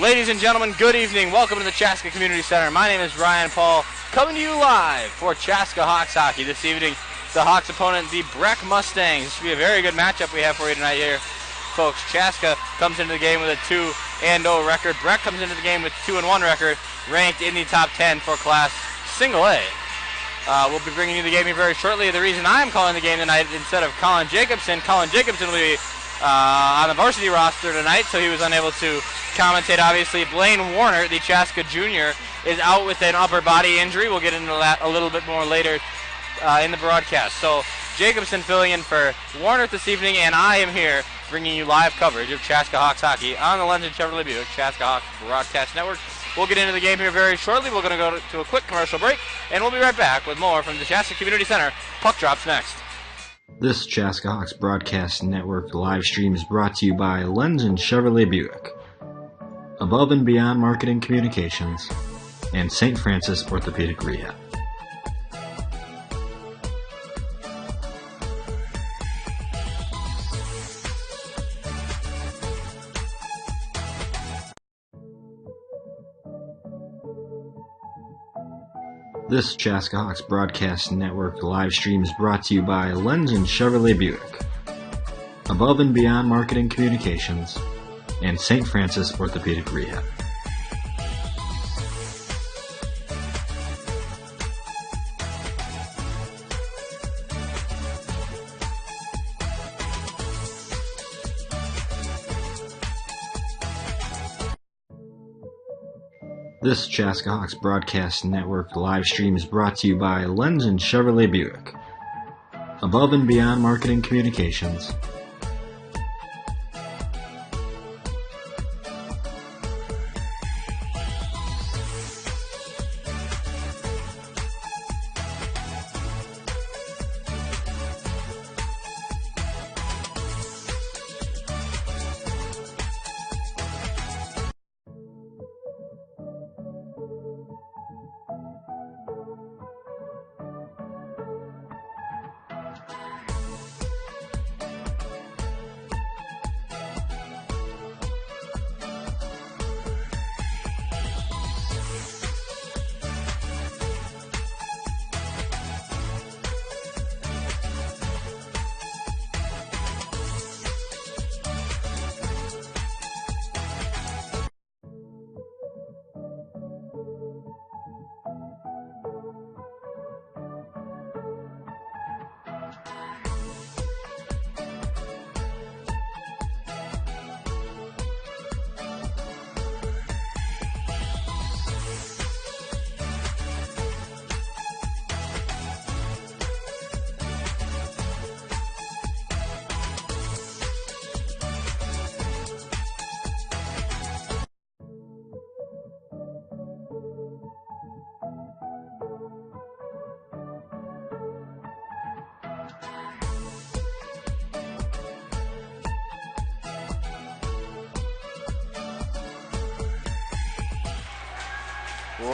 Ladies and gentlemen, good evening. Welcome to the Chaska Community Center. My name is Ryan Paul, coming to you live for Chaska Hawks hockey. This evening, the Hawks' opponent, the Breck Mustangs. This should be a very good matchup we have for you tonight here, folks. Chaska comes into the game with a 2-0 record. Breck comes into the game with a 2-1 record, ranked in the top 10 for Class Single A. We'll be bringing you the game here very shortly. The reason I'm calling the game tonight instead of Colin Jacobson will be on the varsity roster tonight, so he was unable to commentate. Obviously, Blaine Warner, the Chaska junior, is out with an upper body injury. We'll get into that a little bit more later in the broadcast. So Jacobson filling in for Warner this evening, and I am here bringing you live coverage of Chaska Hawks hockey on the Lens and Chevrolet Buick Chaska Hawks Broadcast Network. We'll get into the game here very shortly. We're going to go to a quick commercial break, and we'll be right back with more from the Chaska Community Center. Puck drops next. This Chaska Hawks Broadcast Network live stream is brought to you by Lens and Chevrolet Buick, Above and Beyond Marketing Communications, and St. Francis Orthopedic Rehab. This Chaska Hawks Broadcast Network live stream is brought to you by Lens and Chevrolet Buick, Above and Beyond Marketing Communications, and St. Francis Orthopedic Rehab. This Chaska Hawks Broadcast Network live stream is brought to you by Lens and Chevrolet Buick, Above and Beyond Marketing Communications,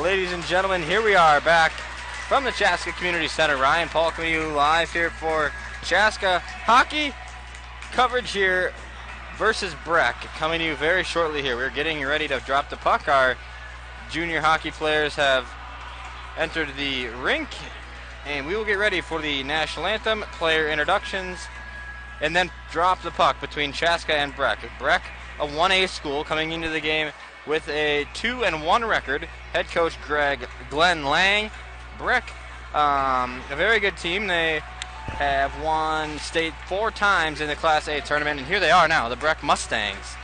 Ladies and gentlemen, here we are back from the Chaska Community Center. Ryan Paul coming to you live here for Chaska hockey coverage here versus Breck, coming to you very shortly here. We're getting ready to drop the puck. Our junior hockey players have entered the rink, and we will get ready for the national anthem, player introductions, and then drop the puck between Chaska and Breck. Breck, a 1A school, coming into the game with a 2-1 record. Head coach Glenn Lang. Breck, a very good team. They have won state 4 times in the Class A tournament, and here they are now. The Breck Mustangs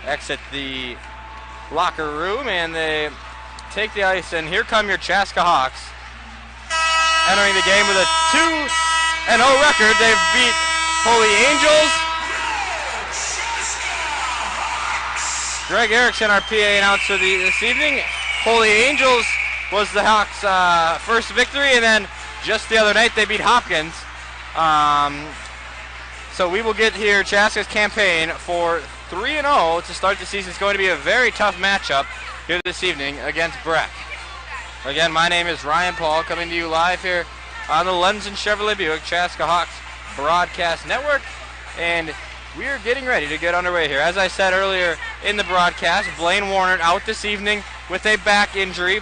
exit the locker room, and they take the ice, and here come your Chaska Hawks entering the game with a 2-0 record. They've beat Holy Angels. Greg Erickson, our PA announcer this evening. Holy Angels was the Hawks' first victory, and then just the other night they beat Hopkins. So we will get here Chaska's campaign for 3-0 to start the season. It's going to be a very tough matchup here this evening against Breck. Again, my name is Ryan Paul, coming to you live here on the Lens and Chevrolet Buick Chaska Hawks Broadcast Network. And we are getting ready to get underway here. As I said earlier in the broadcast, Blaine Warner out this evening with a back injury.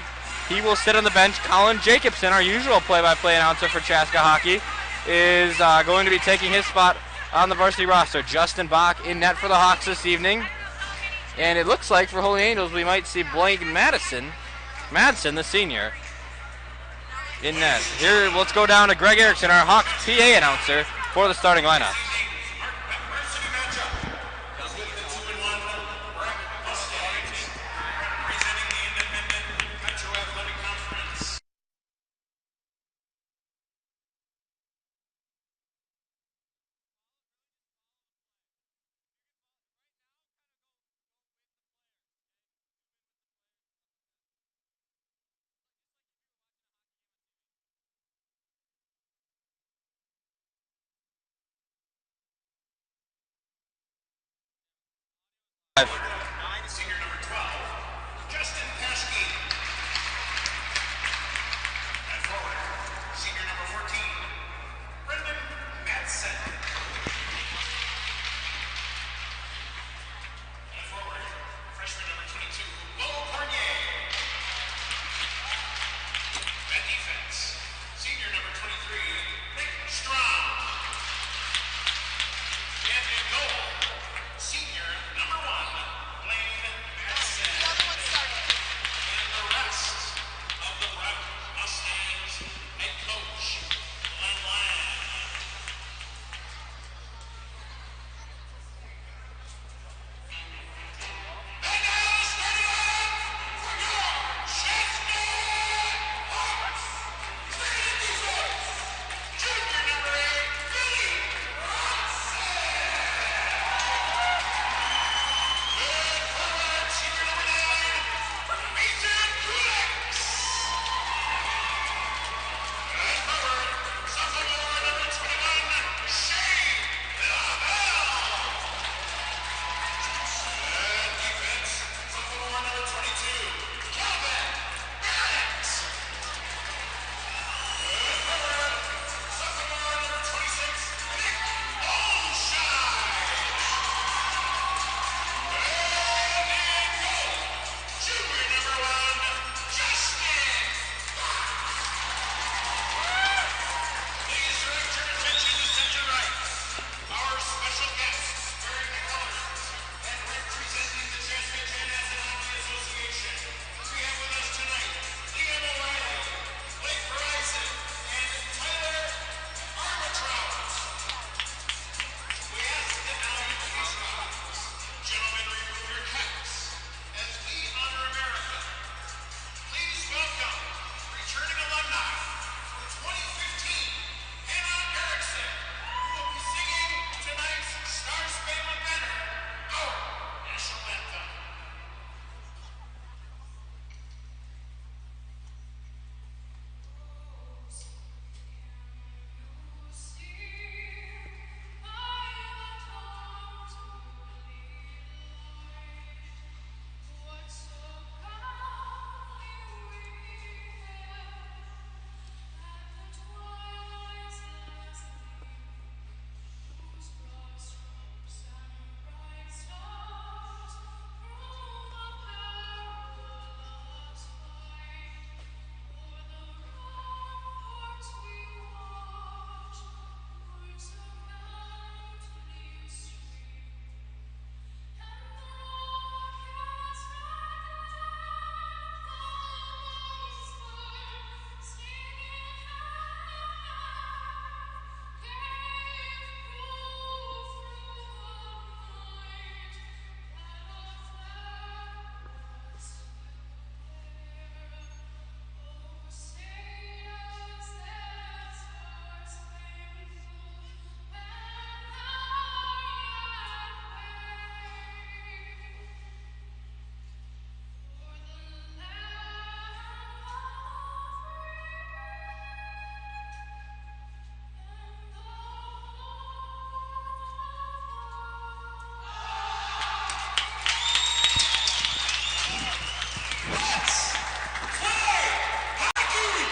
He will sit on the bench. Colin Jacobson, our usual play-by-play announcer for Chaska Hockey, is going to be taking his spot on the varsity roster. Justin Bach in net for the Hawks this evening. And it looks like for Holy Angels we might see Blake Madsen, the senior, in net. Here, let's go down to Greg Erickson, our Hawks PA announcer, for the starting lineup. Senior number 12, Justin Paschke. At forward, senior number 14, Brendan Madsen. At forward, freshman number 22, Bo Cornier. At defense, senior number 23, Nick Strom. And in goal, senior number 1, Blaine Madsen. And the rest of the Breck Mustangs head coach, Glenn Land. And now starting off for your Chaska Hawks. Starting at defense, junior number 8, Billy Robson. Good forward, senior number 9, Mason Kulix. Good forward, sophomore number 21, Shane LaBelle. Good defense, sophomore number 22, Calvin Barrett. Good forward, sophomore number 26, Nick Olshine. And in goal, junior number 1, Justin. Please direct your attention to center right. Our special guests wearing the colors and representing the Chaska Hockey Association. We have with us tonight Liam O'Reilly, Blake Verizon, and Tyler Armitrout. We ask that now you please rise. Gentlemen, remove your caps as we honor America. Please welcome returning alumni for 2015, Hannah Erickson, who will be singing tonight's Star-Spangled Banner, our national anthem.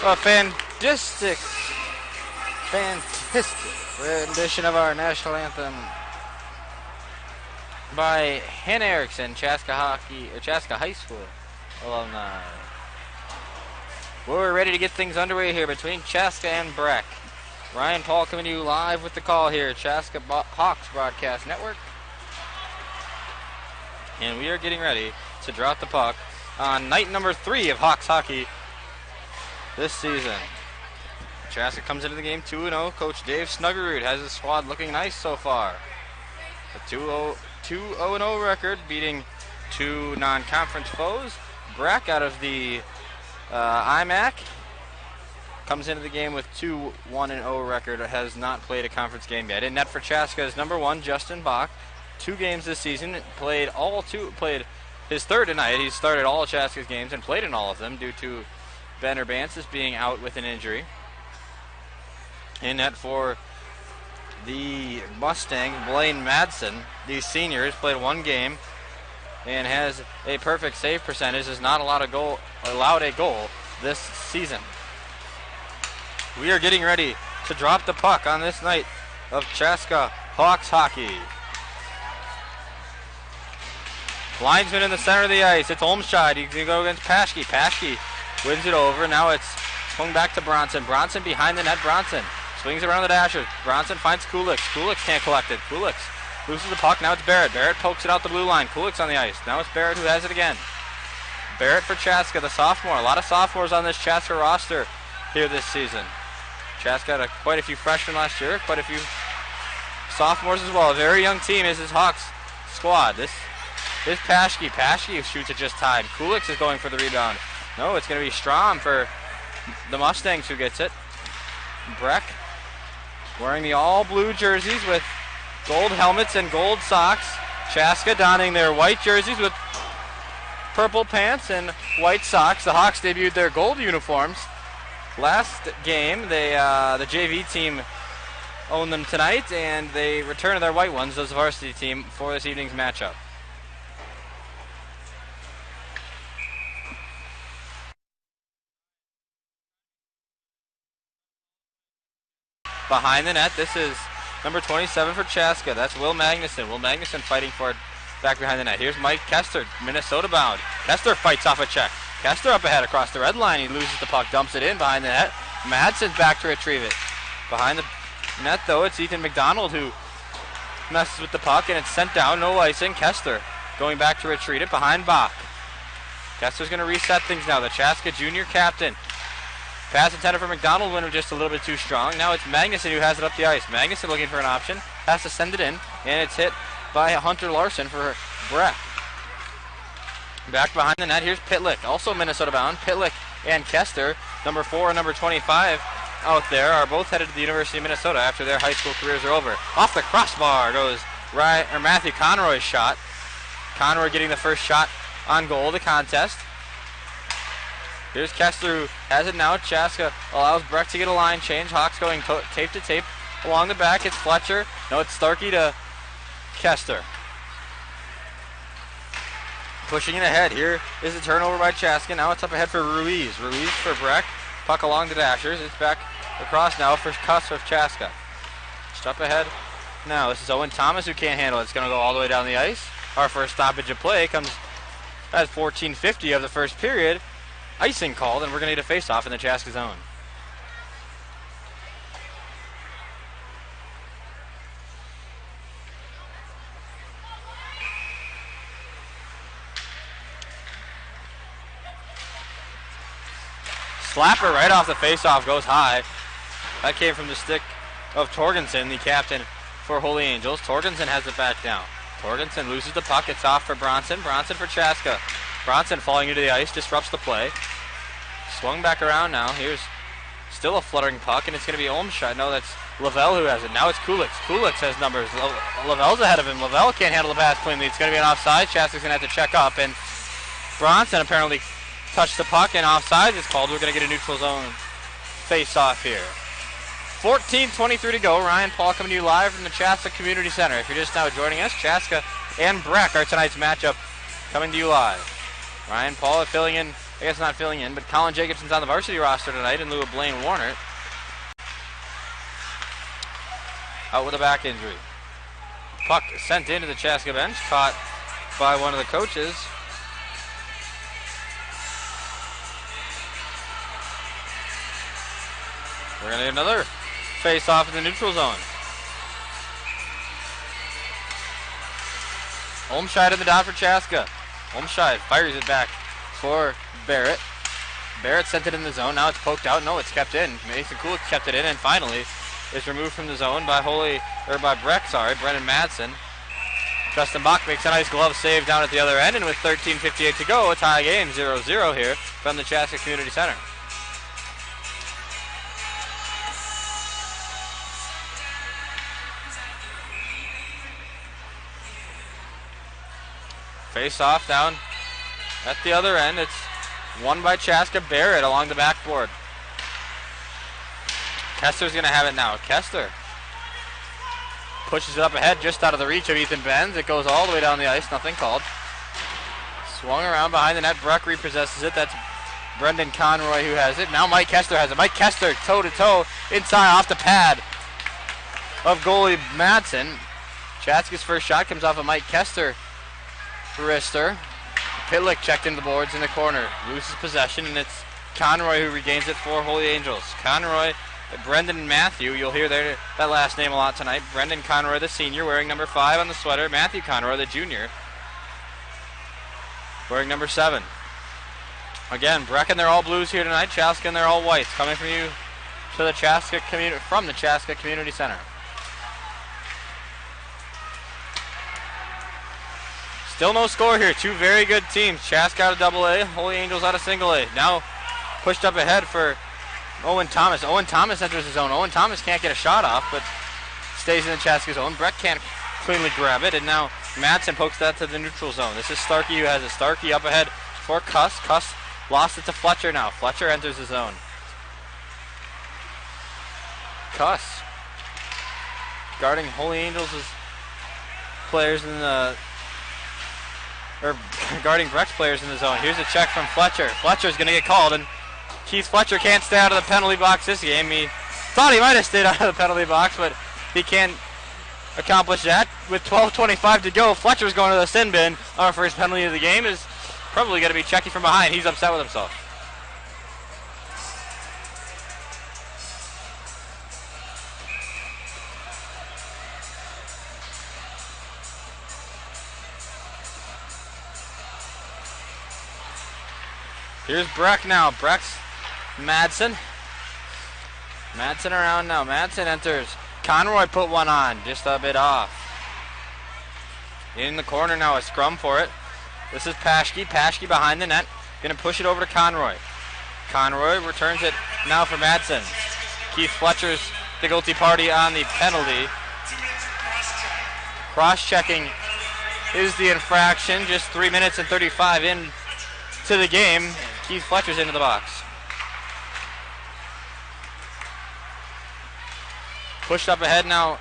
A fantastic rendition of our national anthem by Hannah Erickson, Chaska High School alumni. We're ready to get things underway here between Chaska and Breck. Ryan Paul coming to you live with the call here, Chaska Hawks Broadcast Network. And we are getting ready to drop the puck on night number 3 of Hawks hockey this season. Chaska comes into the game 2-0. Coach Dave Snuggerud has his squad looking nice so far. A 2-0 record, beating 2 non-conference foes. Breck out of the IMAC comes into the game with 2-1-0 record. Has not played a conference game yet. In net for Chaska is number 1, Justin Bach. 2 games this season. Played his third tonight. He's started all of Chaska's games and played in all of them due to Ben Urbansis being out with an injury. In net for the Mustang, Blaine Madsen, the senior, has played 1 game and has a perfect save percentage. Has not allowed a goal this season. We are getting ready to drop the puck on this night of Chaska Hawks hockey. Linesman in the center of the ice. It's Olmscheid. He's going to go against Paschke. Paschke wins it over. Now it's swung back to Bronson. Bronson behind the net. Bronson swings around the dasher. Bronson finds Kulix. Kulix can't collect it. Kulix loses the puck. Now it's Barrett. Barrett pokes it out the blue line. Kulix on the ice. Now it's Barrett who has it again. Barrett for Chaska, the sophomore. A lot of sophomores on this Chaska roster here this season. Chaska had quite a few freshmen last year. Quite a few sophomores as well. A very young team is his Hawks squad. This is Paschke. Paschke shoots it just tied. Kulix is going for the rebound. No, it's going to be Strom for the Mustangs who gets it. Breck wearing the all-blue jerseys with gold helmets and gold socks. Chaska donning their white jerseys with purple pants and white socks. The Hawks debuted their gold uniforms last game. The JV team owned them tonight, and they return to their white ones as a varsity team for this evening's matchup. Behind the net, this is number 27 for Chaska. That's Will Magnuson. Will Magnuson fighting for it back behind the net. Here's Mike Kester, Minnesota bound. Kester fights off a check. Kester up ahead across the red line. He loses the puck, dumps it in behind the net. Madsen's back to retrieve it. Behind the net, though, it's Ethan McDonald who messes with the puck, and it's sent down. No icing. Kester going back to retrieve it behind Bach. Kester's going to reset things now. The Chaska junior captain. Pass intended for McDonald, went just a little bit too strong. Now it's Magnuson who has it up the ice. Magnuson looking for an option. Has to send it in, and it's hit by Hunter Larson for Breck. Back behind the net, here's Pitlick, also Minnesota bound. Pitlick and Kester, number 4 and number 25 out there, are both headed to the University of Minnesota after their high school careers are over. Off the crossbar goes Matthew Conroy's shot. Conroy getting the first shot on goal of the contest. Here's Kester who has it now. Chaska allows Breck to get a line change. Hawks going tape to tape along the back. It's Fletcher. No, it's Starkey to Kester. Pushing it ahead. Here is the turnover by Chaska. Now it's up ahead for Ruiz. Ruiz for Breck. Puck along the dashers. It's back across now for Cuss of Chaska. Just up ahead. Now this is Owen Thomas who can't handle it. It's going to go all the way down the ice. Our first stoppage of play comes at 14:50 of the first period. Icing called, and we're going to need a face-off in the Chaska zone. Slapper right off the face-off goes high. That came from the stick of Torgensen, the captain for Holy Angels. Torgensen has it back now. Torgensen loses the puck. It's off for Bronson. Bronson for Chaska. Bronson falling into the ice, disrupts the play. Swung back around now. Here's still a fluttering puck, and it's going to be Olmscheid. No, that's Lavelle who has it. Now it's Kulix. Kulix has numbers. Lavelle's ahead of him. Lavelle can't handle the pass cleanly. It's going to be an offside. Chaska's going to have to check up, and Bronson apparently touched the puck, and offside is called. We're going to get a neutral zone face-off here. 14:23 to go. Ryan Paul coming to you live from the Chaska Community Center. If you're just now joining us, Chaska and Breck are tonight's matchup coming to you live. Ryan Paul filling in, I guess not filling in, but Colin Jacobson's on the varsity roster tonight in lieu of Blaine Warner. Out with a back injury. Puck sent into the Chaska bench, caught by one of the coaches. We're going to get another face-off in the neutral zone. Olmscheid in the dot for Chaska. Olmscheid fires it back for Barrett. Barrett sent it in the zone. Now it's poked out. No, it's kept in. Mason Kulik kept it in, and finally is removed from the zone by Breck. Brendan Madsen. Justin Bach makes a nice glove save down at the other end, and with 13:58 to go, a tie game, 0-0 here from the Chaska Community Center. Face off down at the other end. It's won by Chaska. Barrett along the backboard. Kester's going to have it now. Kester pushes it up ahead just out of the reach of Ethan Benz. It goes all the way down the ice. Nothing called. Swung around behind the net. Breck repossesses it. That's Brendan Conroy who has it. Now Mike Kester has it. Mike Kester toe-to-toe inside off the pad of goalie Madsen. Chaska's first shot comes off of Mike Kester. Wrister. Pitlick checked in the boards in the corner. Loses possession, and it's Conroy who regains it for Holy Angels. Conroy, Brendan Matthew, you'll hear that last name a lot tonight. Brendan Conroy, the senior, wearing number 5 on the sweater. Matthew Conroy, the junior, wearing number 7. Again, Breck and they're all blues here tonight. Chaska and they're all whites. Coming from you to the Chaska Community Center. Still no score here. Two very good teams. Chaska out of AA, Holy Angels out of single A. Now pushed up ahead for Owen Thomas. Owen Thomas enters his zone. Owen Thomas can't get a shot off, but stays in the Chaska zone. Breck can't cleanly grab it, and now Madsen pokes that to the neutral zone. This is Starkey who has it. Starkey up ahead for Cuss. Cuss lost it to Fletcher now. Fletcher enters the zone. Cuss guarding Holy Angels' players in the guarding Breck's players in the zone. Here's a check from Fletcher. Fletcher's going to get called, and Keith Fletcher can't stay out of the penalty box this game. He thought he might have stayed out of the penalty box, but he can't accomplish that. With 12:25 to go, Fletcher's going to the sin bin. Our first penalty of the game is probably going to be checking from behind. He's upset with himself. Here's Breck now. Breck's Madsen. Madsen around now. Madsen enters. Conroy put one on. Just a bit off. In the corner now. A scrum for it. This is Paschke. Paschke behind the net. Going to push it over to Conroy. Conroy returns it now for Madsen. Keith Fletcher's the guilty party on the penalty. Cross-checking is the infraction. Just 3 minutes and 35 in to the game. Keith Fletcher's into the box. Pushed up ahead now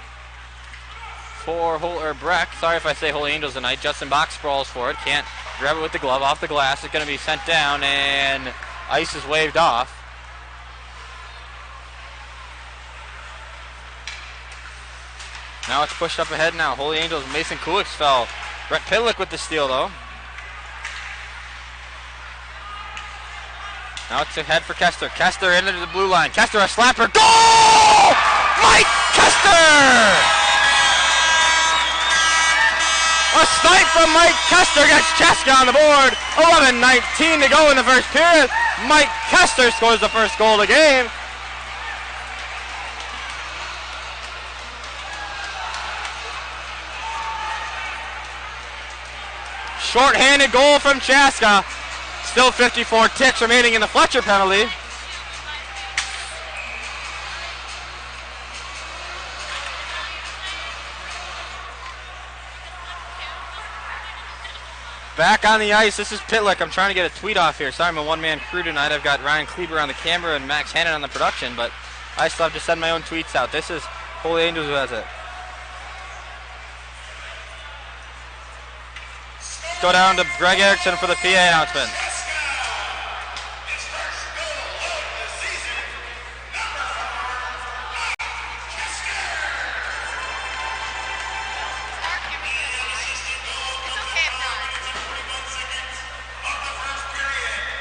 for Breck. Sorry if I say Holy Angels tonight. Justin Bach sprawls for it. Can't grab it with the glove. Off the glass. It's going to be sent down, and ice is waved off. Now it's pushed up ahead now. Holy Angels. Mason Kulik fell. Brett Pitlick with the steal, though. Now it's ahead for Kester. Kester into the blue line. Kester a slapper. Goal! Mike Kester! A snipe from Mike Kester gets Chaska on the board. 11:19 to go in the first period. Mike Kester scores the first goal of the game. Short-handed goal from Chaska. Still 54 ticks remaining in the Fletcher penalty. Back on the ice, this is Pitlick. I'm trying to get a tweet off here. Sorry, I'm a one-man crew tonight. I've got Ryan Kleber on the camera and Max Hannon on the production, but I still have to send my own tweets out. This is Holy Angels who has it. Go down to Greg Erickson for the PA announcement.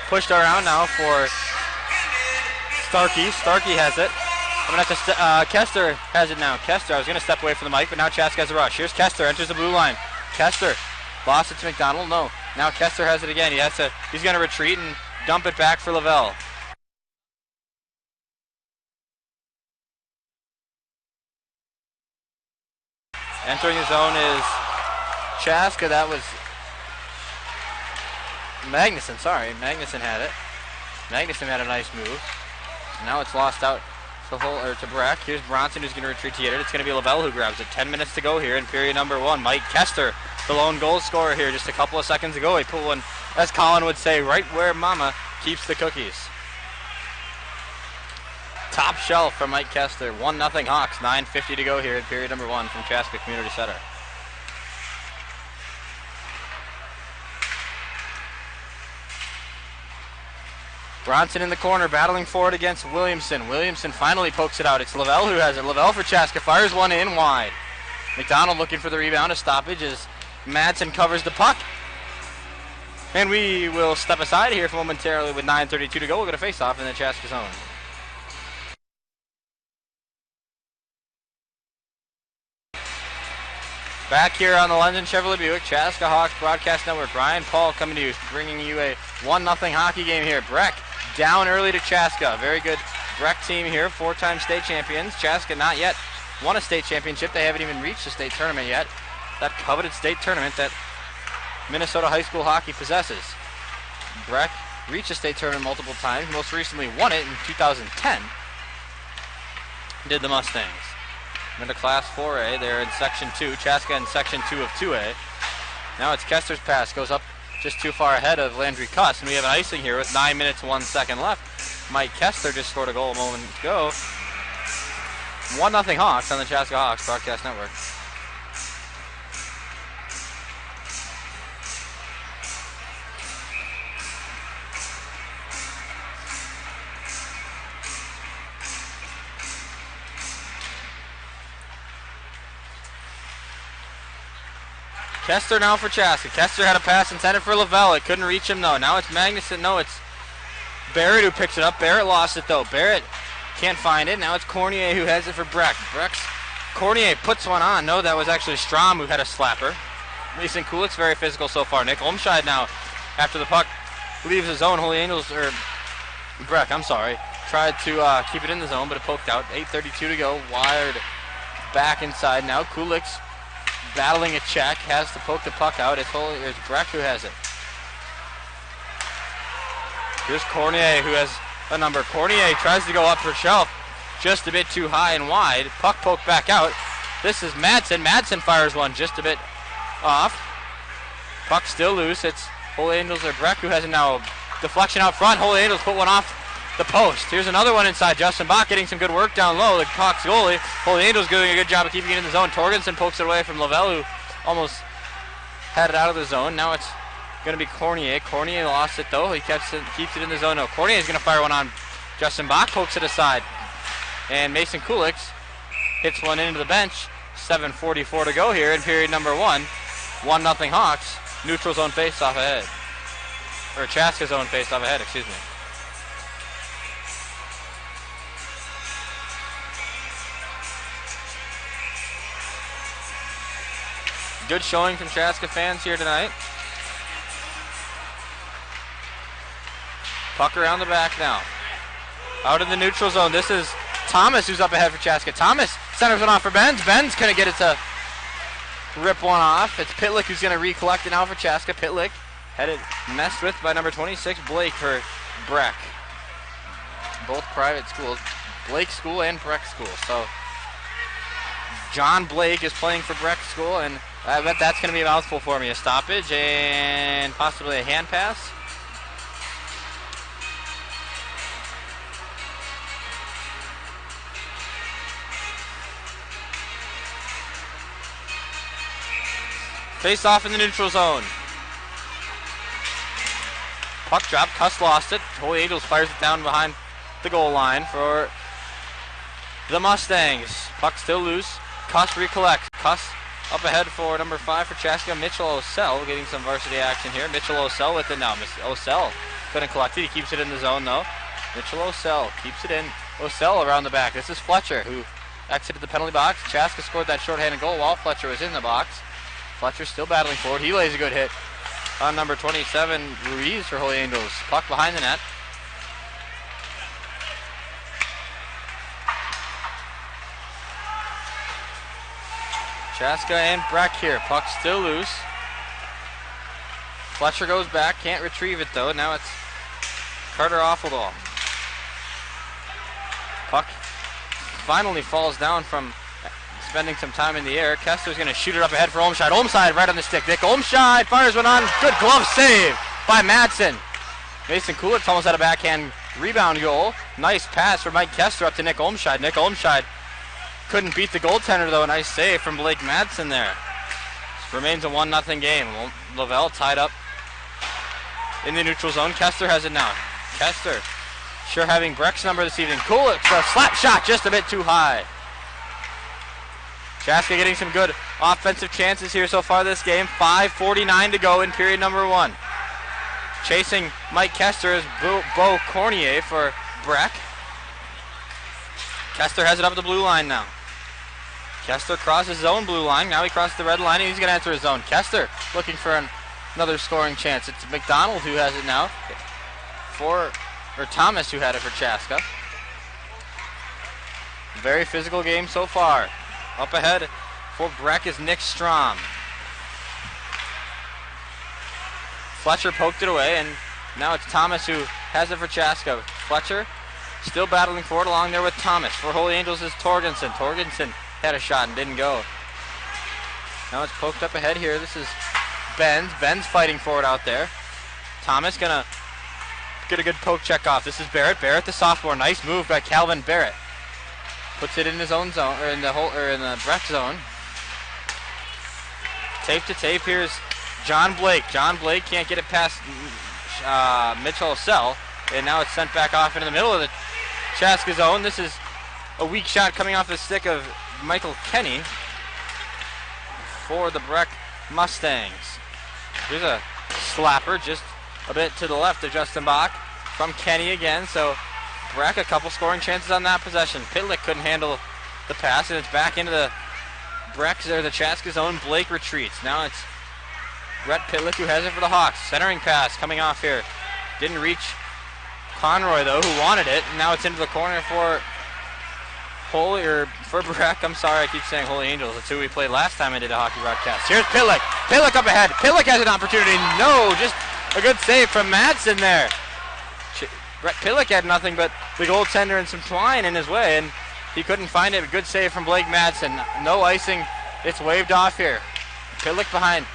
pushed around now for Starkey. Starkey has it. I'm going to have to, Kester has it now. Kester, I was going to step away from the mic, but now Chaska has a rush. Here's Kester, enters the blue line. Kester, lost it to McDonald, no. Now Kester has it again. He's going to retreat and dump it back for Lavelle. Entering the zone is Chaska. That was Magnuson, sorry. Magnuson had it. Magnuson had a nice move. Now it's lost out to Breck. Here's Bronson who's going to retreat to get it. It's going to be Lavelle who grabs it. 10 minutes to go here in period number 1. Mike Kester, the lone goal scorer here just a couple of seconds ago. He put one, as Colin would say, right where Mama keeps the cookies. Top shelf from Mike Kester. 1-0 Hawks. 9:50 to go here in period number 1 from Chaska Community Center. Bronson in the corner, battling for it against Williamson. Williamson finally pokes it out. It's Lavelle who has it. Lavelle for Chaska, fires one in wide. McDonald looking for the rebound. A stoppage as Madsen covers the puck. And we will step aside here for momentarily with 9:32 to go. We'll get a face-off in the Chaska zone. Back here on the London Chevrolet Buick Chaska Hawks Broadcast Network. Ryan Paul coming to you, bringing you a 1-0 hockey game here. Breck down early to Chaska. Very good Breck team here, 4-time state champions. Chaska not yet won a state championship. They haven't even reached the state tournament yet. That coveted state tournament that Minnesota high school hockey possesses. Breck reached the state tournament multiple times. Most recently won it in 2010. Did the Mustangs. Into Class 4A, they're in Section 2. Chaska in Section 2 of 2A. Now it's Kester's pass, goes up just too far ahead of Landry Cuss, and we have an icing here with 9 minutes, 1 second left. Mike Kester just scored a goal a moment ago. 1-0 Hawks on the Chaska Hawks Broadcast Network. Kester now for Chaska. Kester had a pass intended for Lavelle. It couldn't reach him, though. Now it's Magnuson. No, it's Barrett who picks it up. Barrett lost it, though. Barrett can't find it. Now it's Cornier who has it for Breck. Cornier puts one on. No, that was actually Strom who had a slapper. Mason Kulik's very physical so far. Nick Olmscheid now, after the puck leaves the zone. Holy Angels, or Breck, I'm sorry, tried to keep it in the zone, but it poked out. 8:32 to go. Wired back inside now. Kulik's battling a check, has to poke the puck out. It's Breck who has it. Here's Cornier who has a number. Cornier tries to go up for shelf, just a bit too high and wide. Puck poked back out. This is Madsen. Madsen fires one just a bit off. Puck still loose. It's Holy Angels or Breck who has it now. Deflection out front. Holy Angels put one off the post. Here's another one inside. Justin Bach getting some good work down low. The Hawks goalie. Holy Angels doing a good job of keeping it in the zone. Torgensen pokes it away from Lavelle, who almost had it out of the zone. Now it's going to be Cornier. Cornier lost it, though. He keeps it in the zone. No, Cornier is going to fire one on Justin Bach. Pokes it aside. And Mason Kulik hits one into the bench. 7:44 to go here in period number 1. 1-0 Hawks. Neutral zone face-off ahead. Or Chaska zone face-off ahead, excuse me. Good showing from Chaska fans here tonight. Puck around the back now. Out in the neutral zone. This is Thomas who's up ahead for Chaska. Thomas centers one off for Benz. Benz going to get it to rip one off. It's Pitlick who's going to recollect it now for Chaska. Pitlick headed messed with by number 26, Blake for Breck. Both private schools. Blake School and Breck School. So John Blake is playing for Breck School, and I bet that's going to be a mouthful for me. A stoppage and possibly a hand pass. Face off in the neutral zone. Puck drop. Cuss lost it. Holy Angels fires it down behind the goal line for the Mustangs. Puck still loose. Cuss recollects. Cuss up ahead for number 5 for Chaska, Mitchell Osell, getting some varsity action here. Mitchell Osell with it now. Osell Couldn't collect it. He keeps it in the zone, though. Mitchell Osell keeps it in. Osell around the back. This is Fletcher, who exited the penalty box. Chaska scored that shorthanded goal while Fletcher was in the box. Fletcher still battling forward. He lays a good hit on number 27, Ruiz for Holy Angels. Puck behind the net. Chaska and Breck here. Puck still loose. Fletcher goes back. Can't retrieve it, though. Now it's Carter Offeldahl. Puck finally falls down from spending some time in the air. Kessler's going to shoot it up ahead for Olmscheid. Olmscheid right on the stick. Nick Olmscheid fires one on. Good glove save by Madsen. Mason Kulitz almost had a backhand rebound goal. Nice pass for Mike Kessler up to Nick Olmscheid. Nick Olmscheid couldn't beat the goaltender, though. A nice save from Blake Madsen there. This remains a 1-0 game. Lavelle tied up in the neutral zone. Kessler has it now. Kessler sure having Breck's number this evening. Kulitz, a slap shot just a bit too high. Chaska getting some good offensive chances here so far this game. 5:49 to go in period number 1. Chasing Mike Kessler is Beau Cornier for Breck. Kessler has it up at the blue line now. Kessler crosses his own blue line. Now he crosses the red line and he's going to enter his zone. Kessler looking for another scoring chance. It's McDonald who has it now. Thomas who had it for Chaska. Very physical game so far. Up ahead for Breck is Nick Strom. Fletcher poked it away, and now it's Thomas who has it for Chaska. Fletcher still battling forward along there with Thomas. For Holy Angels is Torgensen. Torgensen had a shot and didn't go. Now it's poked up ahead here. This is Benz. Benz fighting forward out there. Thomas gonna get a good poke check off. This is Barrett. Barrett the sophomore. Nice move by Calvin Barrett. Puts it in his own zone, or in the Breck zone. Tape to tape. Here's John Blake. John Blake can't get it past Mitchell Osell, and now it's sent back off into the middle of the Chaska zone. This is a weak shot coming off the stick of Michael Kenny for the Breck Mustangs. Here's a slapper just a bit to the left of Justin Bach from Kenny again. So Breck a couple scoring chances on that possession. Pitlick couldn't handle the pass, and it's back into the Breck's or the Chaska zone. Blake retreats. Now it's Brett Pitlick who has it for the Hawks. Centering pass coming off here. Didn't reach Conroy though, who wanted it. And now it's into the corner for Breck. I'm sorry, I keep saying Holy Angels. That's who we played last time I did a hockey broadcast. Here's Pitlick. Pitlick up ahead. Pitlick has an opportunity. No, just a good save from Madsen there. Brett Pitlick had nothing but the goaltender and some twine in his way, and he couldn't find it. A good save from Blake Madsen. No icing. It's waved off here. Pitlick behind.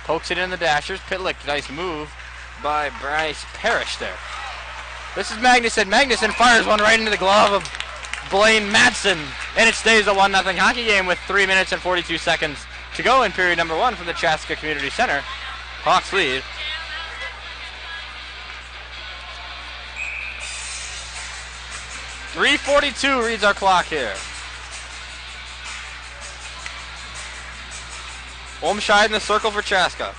Pokes it in the dashers. Pitlick, nice move by Bryce Parrish there. This is Magnuson. Magnuson fires one right into the glove of Blaine Madsen, and it stays a 1-0 hockey game with 3 minutes and 42 seconds to go in period number 1 from the Chaska Community Center. Hawks lead. .342 reads our clock here. Olmscheid in the circle for Chaska.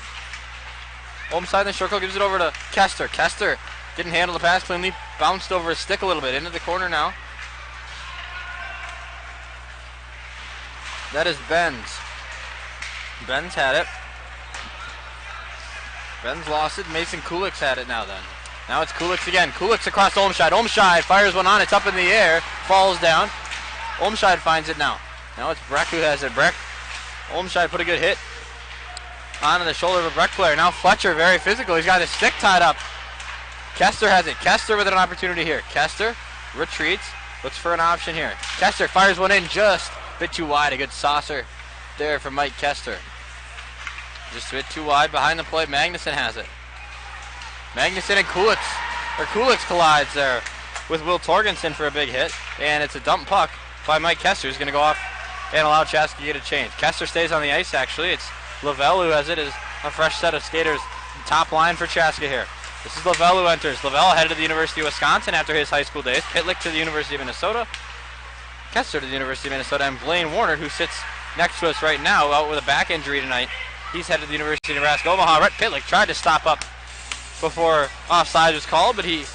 Olmscheid in the circle gives it over to Kester. Kester didn't handle the pass cleanly. Bounced over his stick a little bit. Into the corner now. That is Benz. Benz had it. Benz lost it. Mason Kulitz had it now then. Now it's Kulitz again. Kulitz across Olmscheid. Olmscheid fires one on. It's up in the air. Falls down. Olmscheid finds it now. Now it's Breck who has it. Breck. Olmscheid put a good hit onto the shoulder of a Breck player. Now Fletcher, very physical. He's got his stick tied up. Kester has it. Kester with an opportunity here. Kester retreats. Looks for an option here. Kester fires one in just a bit too wide. A good saucer there for Mike Kester. Just a bit too wide behind the plate. Magnuson has it. Magnuson and Kulitz collides there with Will Torgensen for a big hit. And it's a dump puck by Mike Kester, who's going to go off and allow Chaska to get a change. Kester stays on the ice, actually. It's Lavelle who has it as a fresh set of skaters. Top line for Chaska here. This is Lavelle who enters. Lavelle headed to the University of Wisconsin after his high school days. Pitlick to the University of Minnesota. Kester to the University of Minnesota. And Blaine Warner, who sits next to us right now, out with a back injury tonight. He's headed to the University of Nebraska Omaha. Rhett Pitlick tried to stop up before offside was called, but he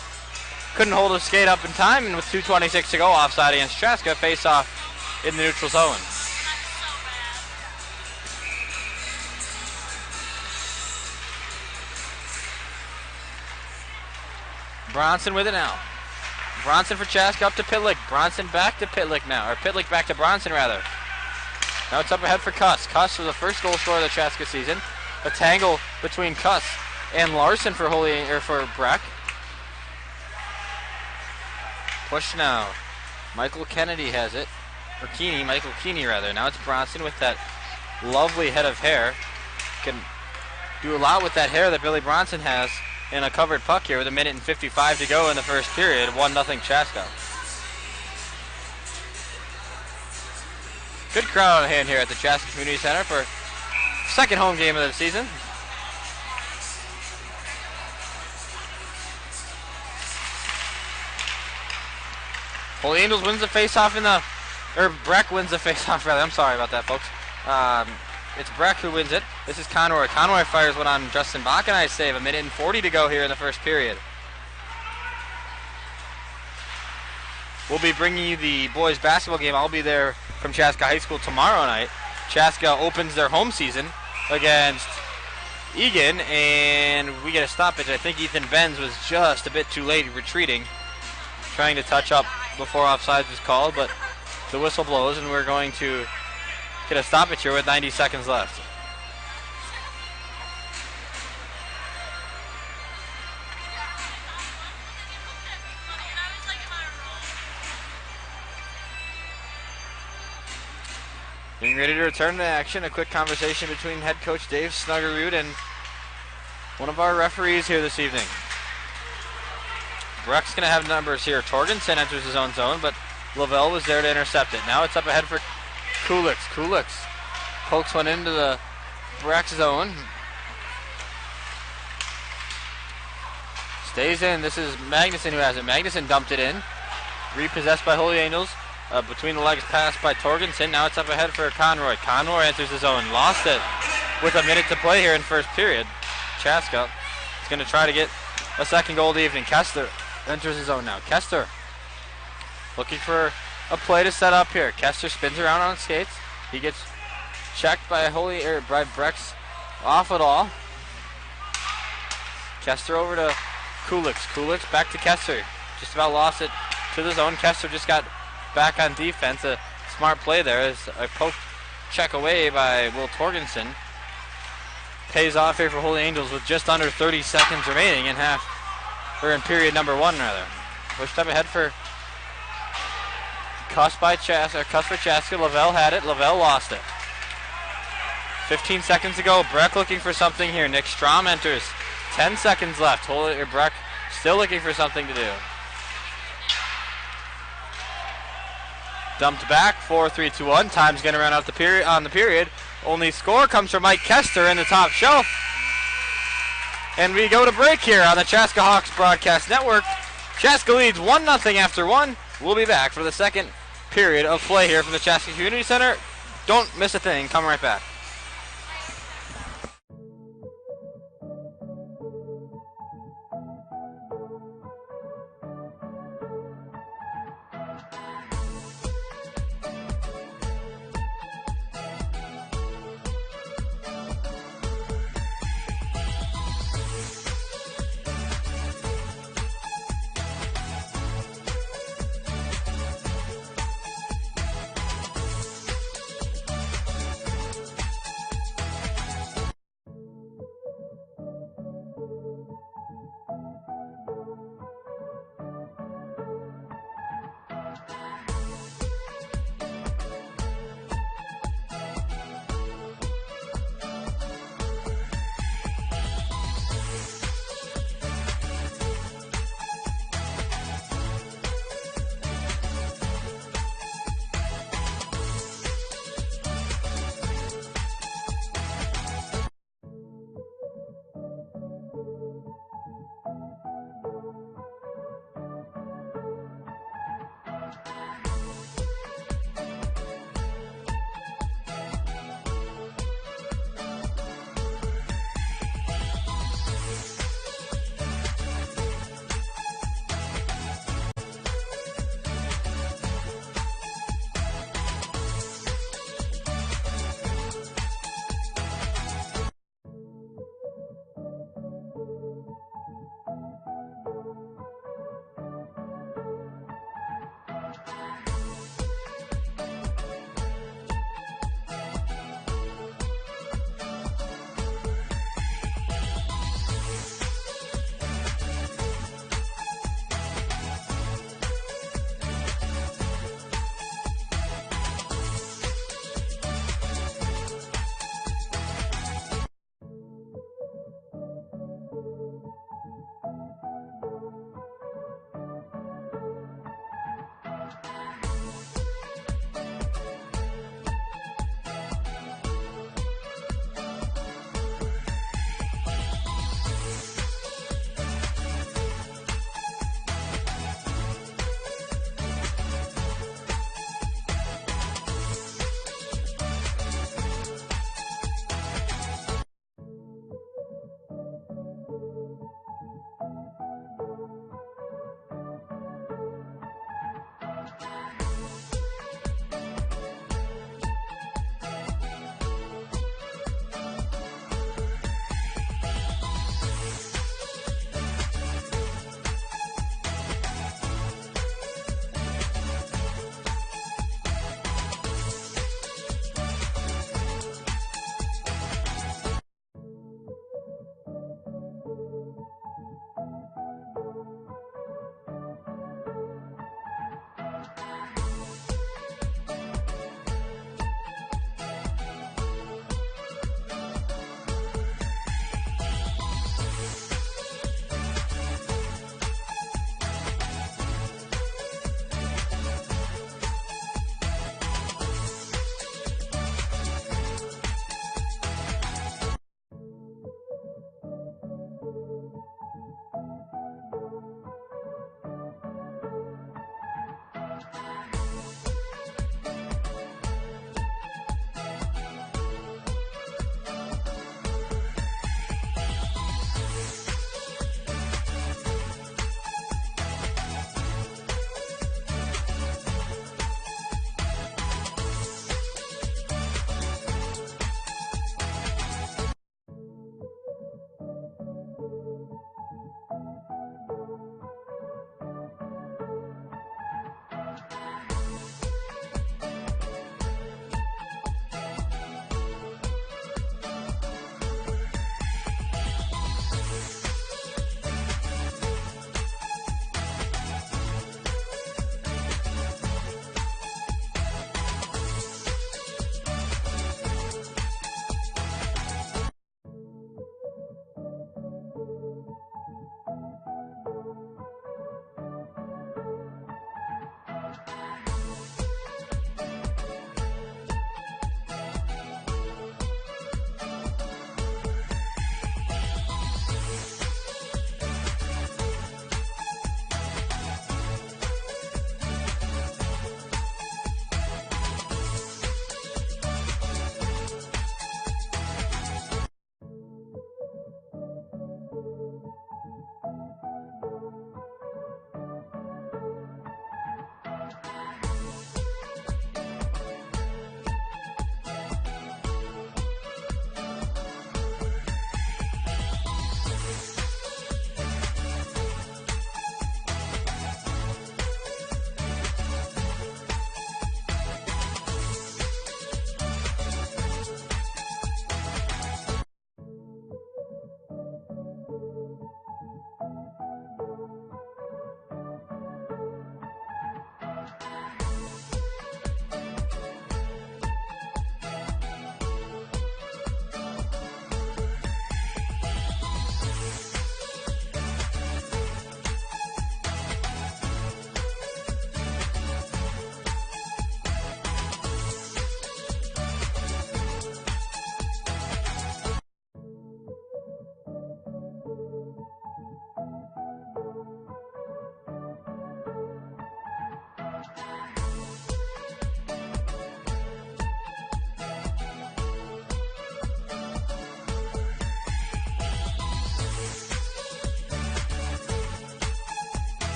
couldn't hold his skate up in time, and with 2:26 to go, offside against Chaska, face off in the neutral zone. Bronson with it now. Bronson for Chaska up to Pitlick. Bronson back to Pitlick now, or Pitlick back to Bronson rather. Now it's up ahead for Kuss. Kuss was the first goal scorer of the Chaska season. A tangle between Kuss and Larson for for Breck. Push now. Michael Kennedy has it. Or Keeney, Michael Keeney rather. Now it's Bronson with that lovely head of hair. Can do a lot with that hair that Billy Bronson has in a covered puck here with 1:55 to go in the first period. 1-0 Chaska. Good crowd on hand here at the Chaska Community Center for second home game of the season. Holy Angels wins the face-off Breck wins the face-off rather. I'm sorry about that, folks. It's Breck who wins it. This is Conroy. Conroy fires one on Justin Bachanai's save. 1:40 to go here in the first period. We'll be bringing you the boys basketball game. I'll be there from Chaska High School tomorrow night. Chaska opens their home season against Egan, and we get a stoppage. I think Ethan Benz was just a bit too late retreating, trying to touch up before offside was called, but the whistle blows, and we're going to get a stoppage here with 90 seconds left. Getting ready to return to action. A quick conversation between head coach Dave Snuggerud and one of our referees here this evening. Breck's going to have numbers here. Torgensen enters his own zone, but Lavelle was there to intercept it. Now it's up ahead for Kulix. Kulix pokes one into the Breck zone. Stays in. This is Magnuson who has it. Magnuson dumped it in. Repossessed by Holy Angels. Between the legs pass by Torgensen. Now it's up ahead for Conroy. Conroy enters his zone. Lost it with a minute to play here in first period. Chaska is going to try to get a second goal of the evening. Kester enters his zone now. Kester looking for a play to set up here. Kester spins around on skates. He gets checked by by Breck's off it all. Kester over to Kulix. Kulix back to Kester. Just about lost it to the zone. Kester just got back on defense. A smart play there as a poke check away by Will Torgensen pays off here for Holy Angels with just under 30 seconds remaining in period number one rather. Pushed up ahead for Kuss for Chaska. Lavelle had it. Lavelle lost it. 15 seconds to go. Breck looking for something here. Nick Strom enters. 10 seconds left. Breck still looking for something to do. Dumped back. 4-3-2-1. Time's going to run out on the period. Only score comes from Mike Kester in the top shelf. And we go to break here on the Chaska Hawks Broadcast Network. Chaska leads 1-0 after one. We'll be back for the second period of play here from the Chaska Community Center. Don't miss a thing. Come right back.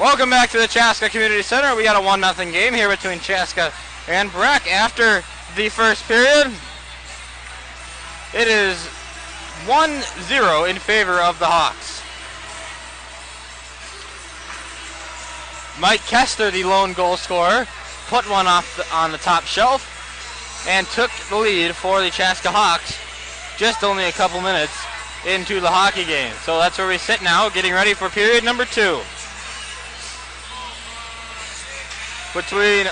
Welcome back to the Chaska Community Center. We got a 1-0 game here between Chaska and Breck. After the first period, it is 1-0 in favor of the Hawks. Mike Kester, the lone goal scorer, put one off on the top shelf and took the lead for the Chaska Hawks just only a couple minutes into the hockey game. So that's where we sit now, getting ready for period number 2. Between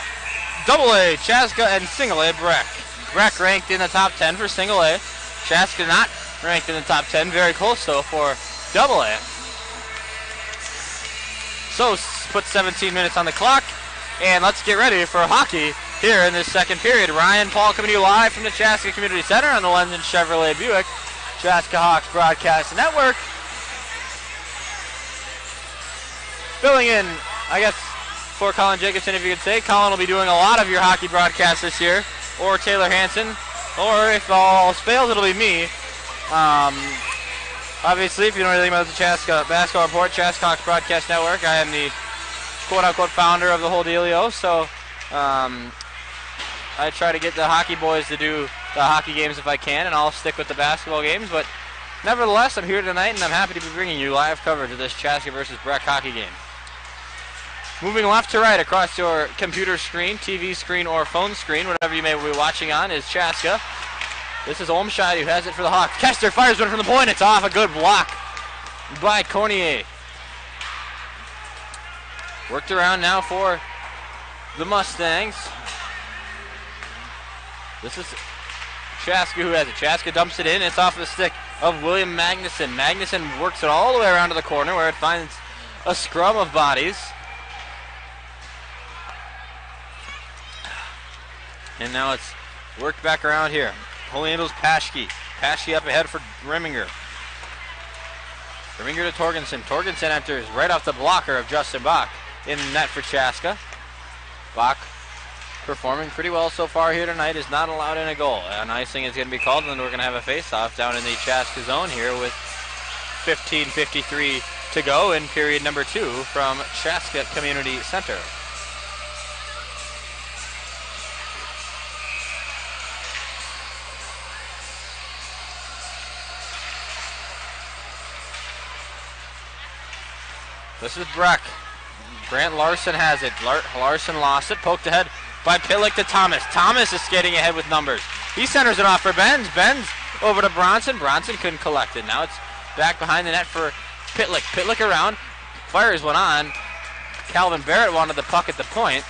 AA, Chaska, and single A, Breck. Breck ranked in the top 10 for single A. Chaska not ranked in the top 10, very close though for AA. So put 17 minutes on the clock, and let's get ready for hockey here in this second period. Ryan Paul coming to you live from the Chaska Community Center on the London Chevrolet Buick Chaska Hawks Broadcast Network. Filling in, I guess, for Colin Jacobson, if you could say. Colin will be doing a lot of your hockey broadcasts this year, or Taylor Hansen, or if all else fails, it'll be me. Obviously, if you know anything about the Chaska Basketball Report, Chaska Hawks Broadcast Network, I am the quote-unquote founder of the whole dealio, so I try to get the hockey boys to do the hockey games if I can, and I'll stick with the basketball games, but nevertheless, I'm here tonight, and I'm happy to be bringing you live coverage of this Chaska versus Breck hockey game. Moving left to right across your computer screen, TV screen, or phone screen, whatever you may be watching on, is Chaska. This is Olmscheid who has it for the Hawks. Kester fires one from the point. It's off. A good block by Cornier. Worked around now for the Mustangs. This is Chaska who has it. Chaska dumps it in. It's off the stick of William Magnuson. Magnuson works it all the way around to the corner where it finds a scrum of bodies. And now it's worked back around here. Holy Angels Paschke. Paschke up ahead for Reminger. Reminger to Torgensen. Torgensen enters right off the blocker of Justin Bach in net for Chaska. Bach performing pretty well so far here tonight, is not allowed in a goal. An icing is going to be called, and we're going to have a face-off down in the Chaska zone here with 15:53 to go in period number 2 from Chaska Community Center. This is Breck. Grant Larson has it. Larson lost it. Poked ahead by Pitlick to Thomas. Thomas is skating ahead with numbers. He centers it off for Benz. Benz over to Bronson. Bronson couldn't collect it. Now it's back behind the net for Pitlick. Pitlick around. Fires one on. Calvin Barrett wanted the puck at the point.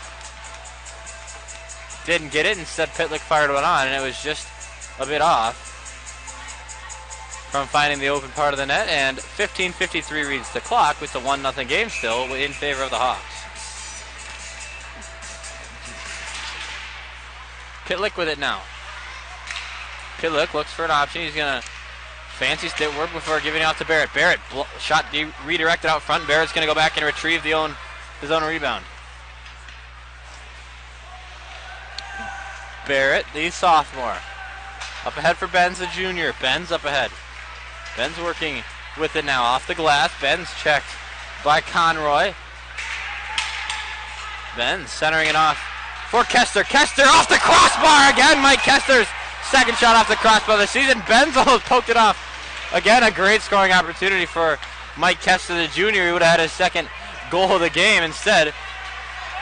Didn't get it. Instead, Pitlick fired one on, and it was just a bit off from finding the open part of the net, and 15:53 reads the clock with the 1-0 game still in favor of the Hawks. Pitlick with it now. Pitlick looks for an option. He's going to fancy stick work before giving it out to Barrett. Barrett shot redirected out front. Barrett's going to go back and retrieve his own rebound. Barrett, the sophomore. Up ahead for Benz, the junior. Benz up ahead. Ben's working with it now off the glass. Ben's checked by Conroy. Ben's centering it off for Kester. Kester off the crossbar again. Mike Kester's second shot off the crossbar of the season. Ben's almost poked it off. Again, a great scoring opportunity for Mike Kester, the junior. He would have had his second goal of the game. Instead,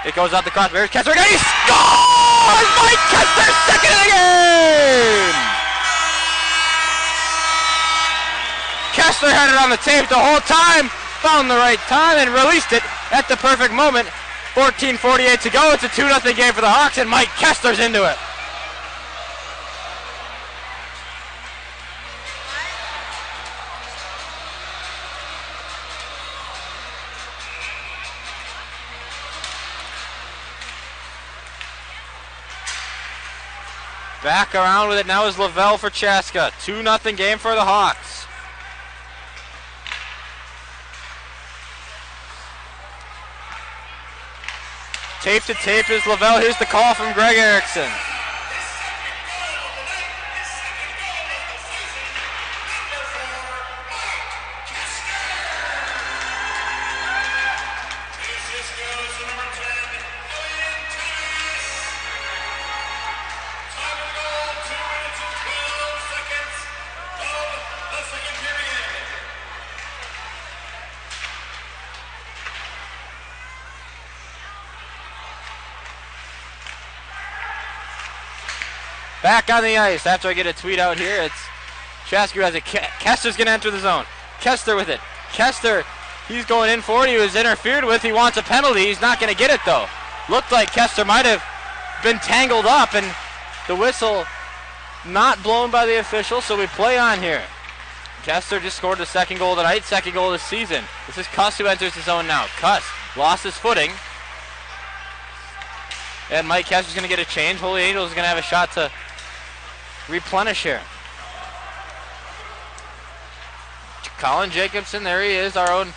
it goes out the crossbar. Here's Kester again. He scores! Mike Kester, second of the game! Kester had it on the tape the whole time, found the right time, and released it at the perfect moment. 14:48 to go. It's a 2-0 game for the Hawks, and Mike Kester's into it. Back around with it now is Lavelle for Chaska. 2-0 game for the Hawks. Tape to tape is Lavelle. Here's the call from Greg Erickson. goes to number 10, Alien Tennis. Time of the goal, 2 minutes and 12 seconds of the second period. Back on the ice after I get a tweet out here. It's Chaska who has it. Kester's going to enter the zone. Kester with it. Kester, he's going in for it. He was interfered with. He wants a penalty. He's not going to get it, though. Looked like Kester might have been tangled up, and the whistle not blown by the official, so we play on here. Kester just scored the second goal tonight, second goal this season. This is Cuss who enters the zone now. Cuss lost his footing. And Mike Kester's going to get a change. Holy Angels is going to have a shot to replenish here. Colin Jacobson, there he is, our own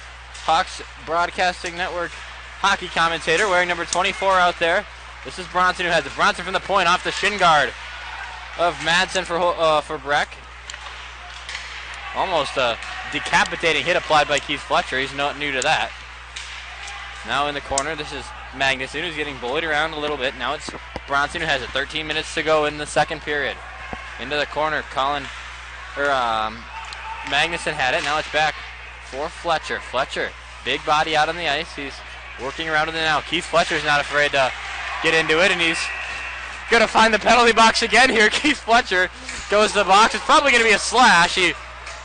Hawks Broadcasting Network hockey commentator, wearing number 24 out there. This is Bronson who has it. Bronson from the point off the shin guard of Madsen for Breck. Almost a decapitating hit applied by Keith Fletcher. He's not new to that. Now in the corner, this is Magnuson who's getting bullied around a little bit. Now it's Bronson who has it. 13 minutes to go in the second period. Into the corner, Magnuson had it. Now it's back for Fletcher. Fletcher, big body out on the ice. He's working around with it now. Keith Fletcher's not afraid to get into it, and he's going to find the penalty box again here. Keith Fletcher goes to the box. It's probably going to be a slash. He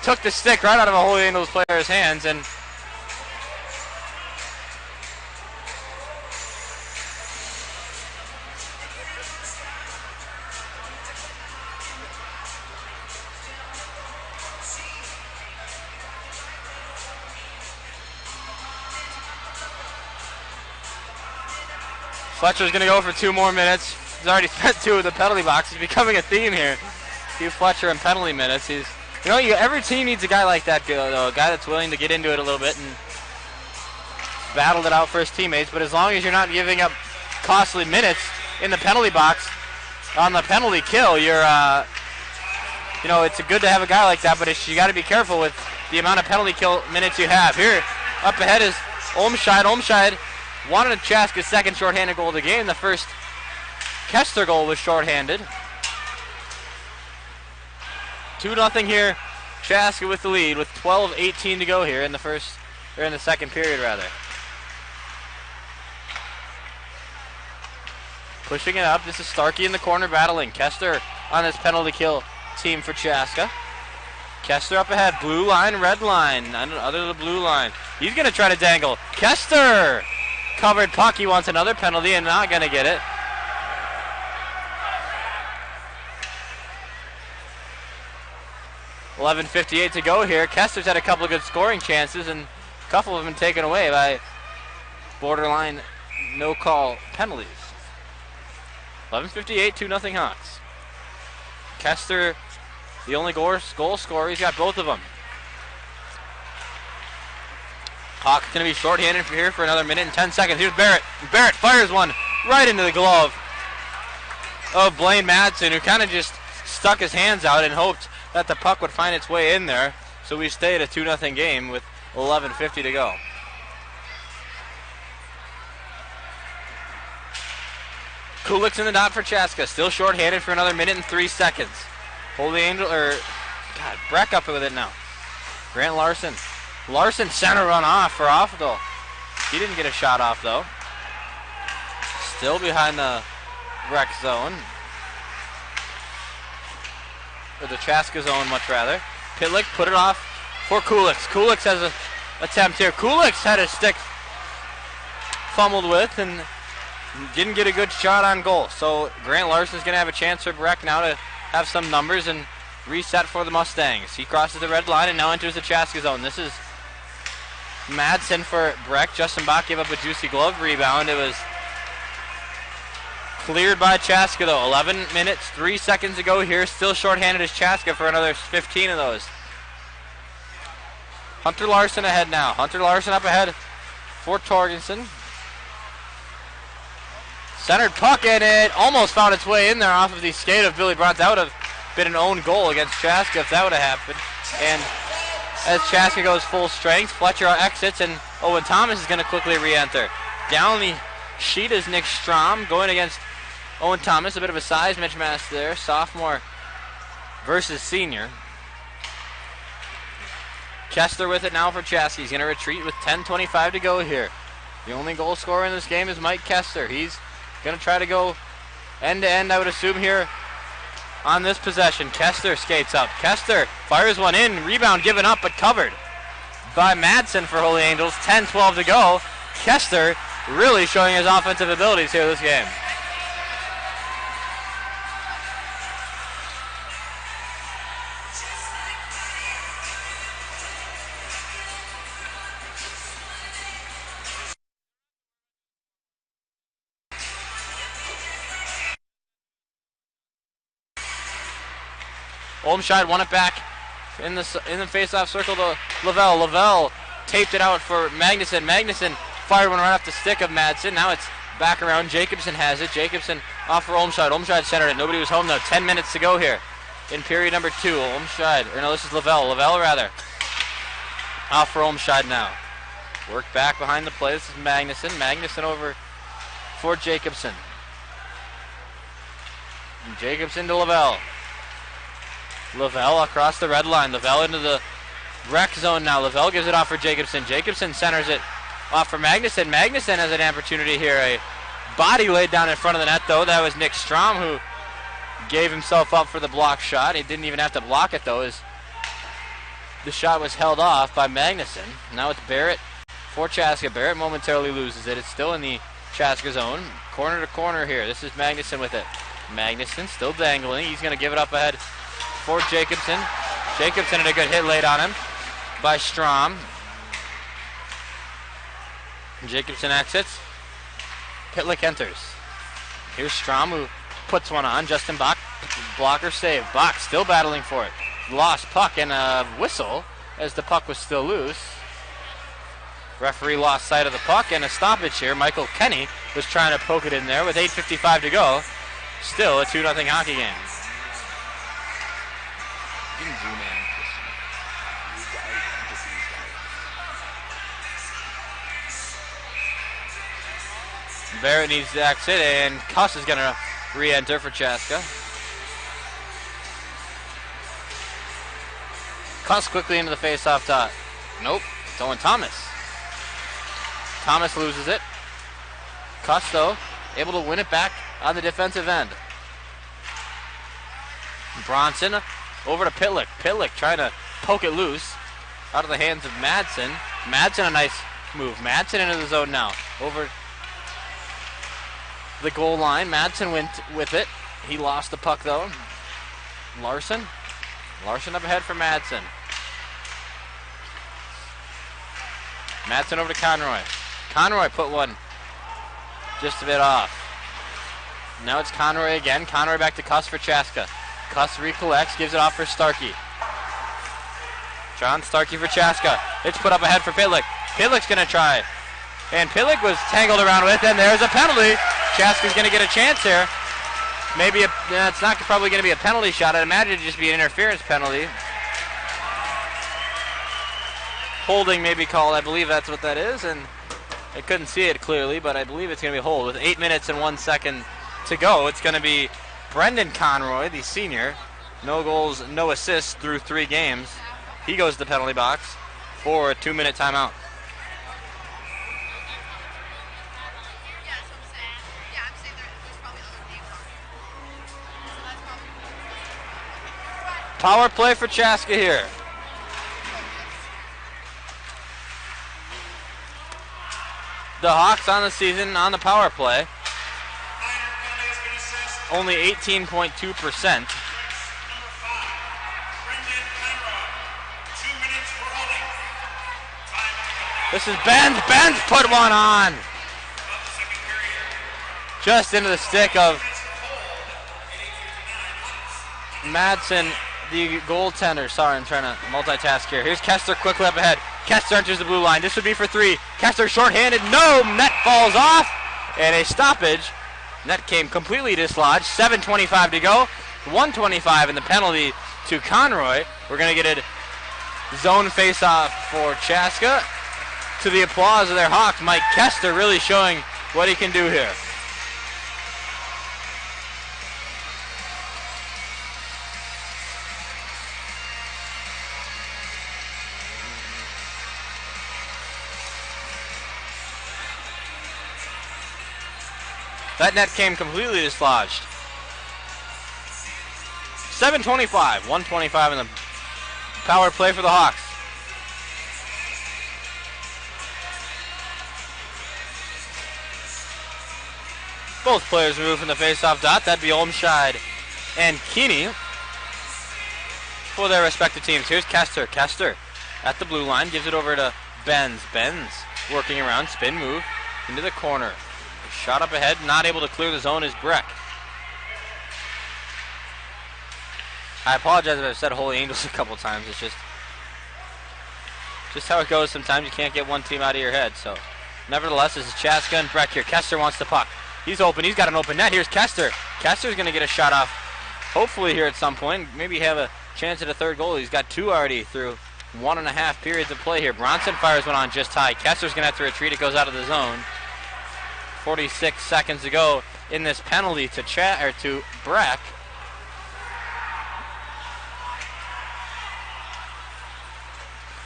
took the stick right out of a Holy Angels player's hands, and Fletcher's going to go for 2 more minutes. He's already spent 2 of the penalty box. He's becoming a theme here. Keith Fletcher in penalty minutes. Every team needs a guy like that, though, a guy that's willing to get into it a little bit and battle it out for his teammates. But as long as you're not giving up costly minutes in the penalty box on the penalty kill, it's good to have a guy like that, but you got to be careful with the amount of penalty kill minutes you have. Here, up ahead is Olmscheid. Olmscheid wanted Chaska's second shorthanded goal of the game. The first Kester goal was shorthanded. 2-0 here. Chaska with the lead with 12:18 to go here in the second period rather. Pushing it up. This is Starkey in the corner battling. Kester on this penalty kill team for Chaska. Kester up ahead. Blue line, red line. Other than the blue line. He's going to try to dangle. Kester! Covered puck. He wants another penalty and not going to get it. $11:58 to go here. Kester's had a couple of good scoring chances, and a couple of them taken away by borderline no-call penalties. 11:58, 2-0 Hawks. Kester, the only goal scorer. He's got both of them. Hawks going to be shorthanded for here for another minute and 10 seconds. Here's Barrett. Barrett fires one right into the glove of Blaine Madsen, who kind of just stuck his hands out and hoped that the puck would find its way in there. So we stay at a 2-0 game with 11:50 to go. Kulik's in the dot for Chaska. Still shorthanded for another minute and 3 seconds. Breck up with it now. Grant Larson. Larson center run off for Offdal. He didn't get a shot off though. Still behind the Breck zone. Or the Chaska zone, much rather. Pitlick put it off for Kuliks. Kuliks has an attempt here. Kuliks had his stick fumbled with and didn't get a good shot on goal. So Grant Larson's going to have a chance for Breck now to have some numbers and reset for the Mustangs. He crosses the red line and now enters the Chaska zone. This is Madsen for Breck. Justin Bach gave up a juicy glove rebound. It was cleared by Chaska though. 11 minutes, 3 seconds to go here. Still shorthanded is Chaska for another 15 of those. Hunter Larson ahead now. Hunter Larson up ahead for Torgensen. Centered puck and it almost found its way in there off of the skate of Billy Brunt. That would have been an own goal against Chaska if that would have happened. And as Chaska goes full strength, Fletcher exits and Owen Thomas is going to quickly re-enter. Down the sheet is Nick Strom going against Owen Thomas. A bit of a size mismatch there. Sophomore versus senior. Kessler with it now for Chaska. He's going to retreat with 10:25 to go here. The only goal scorer in this game is Mike Kessler. He's going to try to go end to end, I would assume, here on this possession. Kessler skates up. Kessler fires one in. Rebound given up but covered by Madsen for Holy Angels. 10:12 to go. Kessler really showing his offensive abilities here this game. Olmscheid won it back in the face-off circle to Lavelle. Lavelle taped it out for Magnuson. Magnuson fired one right off the stick of Madsen. Now it's back around. Jacobson has it. Jacobson off for Olmscheid. Olmscheid centered it. Nobody was home though. 10 minutes to go here in period number 2. Olmscheid, or no, this is Lavelle. Lavelle rather. Off for Olmscheid now. Work back behind the play. This is Magnuson. Magnuson over for Jacobson. And Jacobson to Lavelle. Lavelle across the red line. Lavelle into the Breck zone now. Lavelle gives it off for Jacobson. Jacobson centers it off for Magnuson. Magnuson has an opportunity here. A body laid down in front of the net, though. That was Nick Strom who gave himself up for the block shot. He didn't even have to block it, though, as the shot was held off by Magnuson. Now it's Barrett for Chaska. Barrett momentarily loses it. It's still in the Chaska zone. Corner to corner here. This is Magnuson with it. Magnuson still dangling. He's going to give it up ahead for Jacobson. Jacobson had a good hit laid on him by Strom. Jacobson exits. Pitlick enters. Here's Strom who puts one on. Justin Bach, blocker save. Bach still battling for it. Lost puck and a whistle as the puck was still loose. Referee lost sight of the puck and a stoppage here. Michael Kenny was trying to poke it in there with 8:55 to go. Still a 2-0 hockey game. You can zoom in. Barrett needs to exit, and Cuss is going to re-enter for Chaska. Cuss quickly into the face-off dot. Nope, it's Owen Thomas. Thomas loses it. Cuss, though, able to win it back on the defensive end. Bronson over to Pitlick. Pitlick trying to poke it loose out of the hands of Madsen. Madsen, a nice move. Madsen into the zone now. Over the goal line. Madsen went with it. He lost the puck, though. Larson. Larson up ahead for Madsen. Madsen over to Conroy. Conroy put one just a bit off. Now it's Conroy again. Conroy back to Cuss for Chaska. Cuss recollects, gives it off for Starkey. John Starkey for Chaska. It's put up ahead for Pitlick. Pitlick's going to try. And Pitlick was tangled around with, and there's a penalty. Chaska's going to get a chance here. Maybe it's not probably going to be a penalty shot. I'd imagine it'd just be an interference penalty. Holding may be called. I believe that's what that is, and I couldn't see it clearly, but I believe it's going to be a hold. With 8 minutes and 1 second to go, it's going to be Brendan Conroy, the senior. No goals, no assists through 3 games. He goes to the penalty box for a 2-minute timeout. Power play for Chaska here. The Hawks on the season on the power play. Only 18.2%. This is Benz. Benz put one on. Just into the stick of Madsen, the goaltender. Sorry, I'm trying to multitask here. Here's Kessler quickly up ahead. Kessler enters the blue line. This would be for 3. Kessler shorthanded. No, net falls off. And a stoppage. Net came completely dislodged. 7:25 to go. 1:25 in the penalty to Conroy. We're going to get a zone face-off for Chaska. to the applause of their Hawks. Mike Kester really showing what he can do here. That net came completely dislodged. 7:25, 1:25 in the power play for the Hawks. Both players move from the face-off dot. That'd be Olmscheid and Keeney for their respective teams. Here's Kester. Kester at the blue line, gives it over to Benz. Benz working around, spin move into the corner. Shot up ahead, not able to clear the zone is Breck. I apologize if I've said Holy Angels a couple times. It's just how it goes. Sometimes you can't get one team out of your head. So, nevertheless, this is Chaska and Breck here. Kester wants the puck. He's open. He's got an open net. Here's Kester. Kester's going to get a shot off, hopefully here at some point. Maybe have a chance at a third goal. He's got two already through 1.5 periods of play here. Bronson fires one on just high. Kester's going to have to retreat. It goes out of the zone. 46 seconds to go in this penalty to Breck.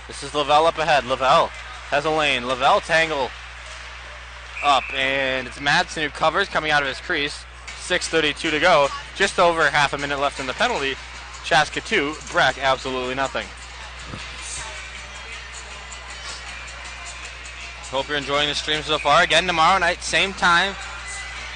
This is Lavelle up ahead. Lavelle has a lane. Lavelle tangle up, and it's Madsen who covers coming out of his crease. 6:32 to go. Just over half a minute left in the penalty. Chaska 2, Breck absolutely nothing. Hope you're enjoying the stream so far. Again, tomorrow night, same time,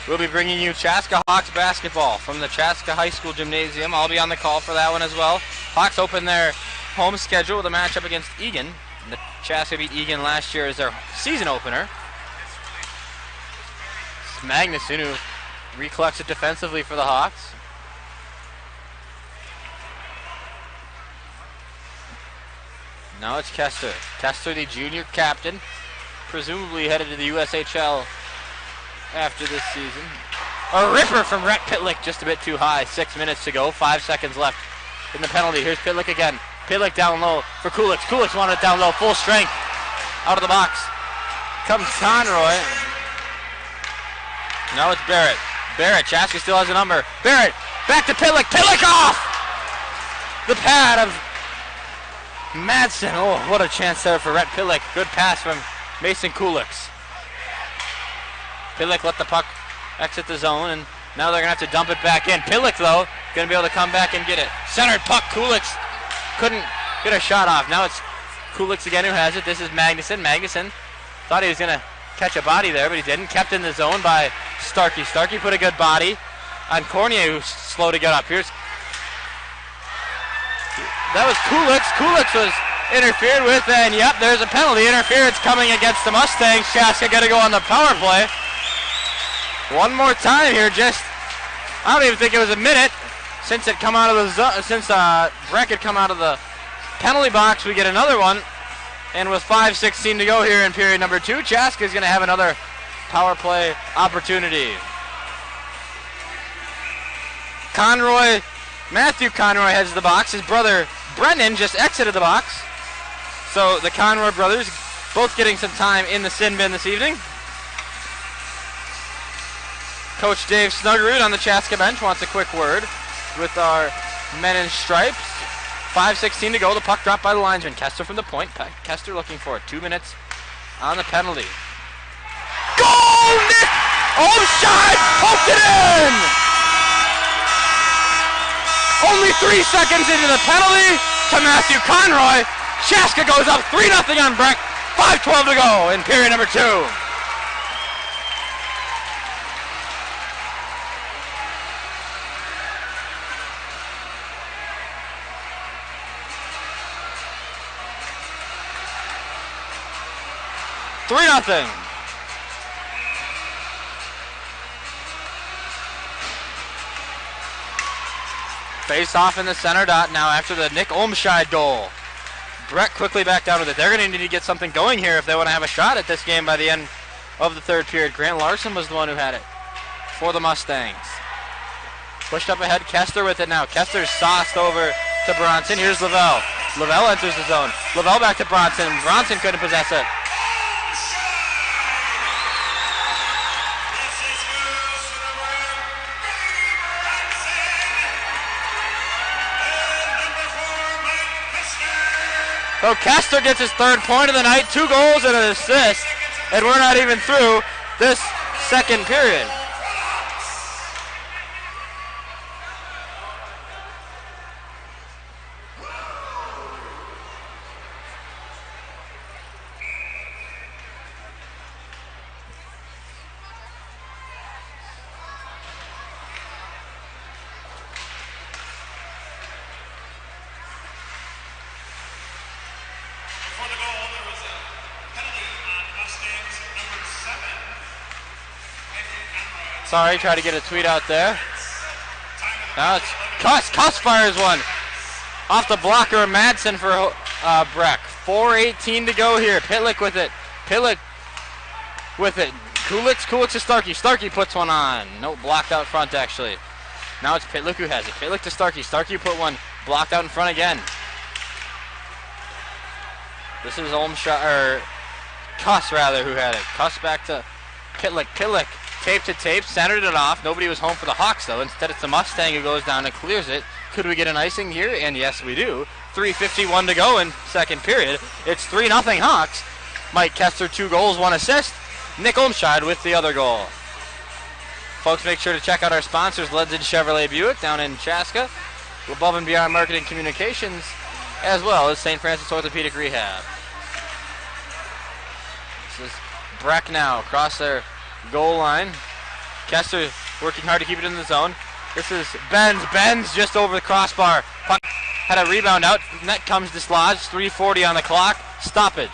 we'll be bringing you Chaska Hawks basketball from the Chaska High School Gymnasium. I'll be on the call for that one as well. Hawks open their home schedule with a matchup against Egan. The Chaska beat Egan last year as their season opener. It's Magnuson who recollects it defensively for the Hawks. Now it's Kester. Kester, the junior captain, presumably headed to the USHL after this season. A ripper from Rhett Pitlick, just a bit too high. 6 minutes to go, 5 seconds left in the penalty. Here's Pitlick again. Pitlick down low for Kulich. Kulich wanted it down low, full strength. Out of the box comes Conroy. Now it's Barrett. Barrett, Chaska still has a number. Barrett, back to Pitlick. Pitlick off! The pad of Madsen. Oh, what a chance there for Rhett Pitlick. Good pass from Mason Kulich. Pitlick let the puck exit the zone, and now they're going to have to dump it back in. Pitlick, though, going to be able to come back and get it. Centered puck, Kulich couldn't get a shot off. Now it's Kulich again who has it. This is Magnuson. Magnuson thought he was going to catch a body there, but he didn't. Kept in the zone by Starkey. Starkey put a good body on Cornier, who's slow to get up. Here's... That was Kulich. Kulich was interfered with, and yep, there's a penalty. Interference coming against the Mustangs. Chaska got to go on the power play. One more time here, I don't even think it was a minute since it come out of the Breck had come out of the penalty box. We get another one, and with 5:16 to go here in period number 2, Chaska is going to have another power play opportunity. Matthew Conroy heads the box. His brother Brendan just exited the box. So the Conroy brothers both getting some time in the sin bin this evening. Coach Dave Snuggerud on the Chaska bench wants a quick word with our men in stripes. 5:16 to go. The puck dropped by the linesman. Kester from the point. Kester looking for it. 2 minutes on the penalty. Goal! Nick Olmscheid poked it in! Only 3 seconds into the penalty to Matthew Conroy. Chaska goes up 3-0 on Breck. 5:12 to go in period number 2. $3-0. Face off in the center dot now after the Nick Olmscheid goal. Breck quickly back down with it. They're going to need to get something going here if they want to have a shot at this game by the end of the third period. Grant Larson was the one who had it for the Mustangs. Pushed up ahead, Kester with it now. Kester's sauced over to Bronson. Here's Lavelle. Lavelle enters the zone. Lavelle back to Bronson. Bronson couldn't possess it. So Kester gets his 3rd point of the night, 2 goals and an assist, and we're not even through this second period. Before the goal, there was a penalty on Mustangs number 7. Sorry, try to get a tweet out there. Now it's Cuss. Cuss fires one off the blocker of Madsen for Breck. 4:18 to go here. Pitlick with it. Pitlick with it. Kulich to Starkey. Starkey puts one on. No, blocked out front actually. Now it's Pitlick who has it. Pitlick to Starkey. Starkey put one blocked out in front again. This is Cuss rather who had it. Cuss back to Pitlick. Pitlick tape to tape, centered it off. Nobody was home for the Hawks though. Instead it's the Mustang who goes down and clears it. Could we get an icing here? And yes we do. 3:51 to go in second period. It's 3-0 Hawks. Mike Kester 2 goals, 1 assist. Nick Olmscheid with the other goal. Folks, make sure to check out our sponsors, Lenzen Chevrolet Buick down in Chaska, Above and Beyond Marketing Communications, as well as St. Francis Orthopedic Rehab. This is Breck now across their goal line. Kester working hard to keep it in the zone. This is Benz. Benz just over the crossbar. Puck had a rebound out. Net comes dislodged. 3:40 on the clock. Stoppage.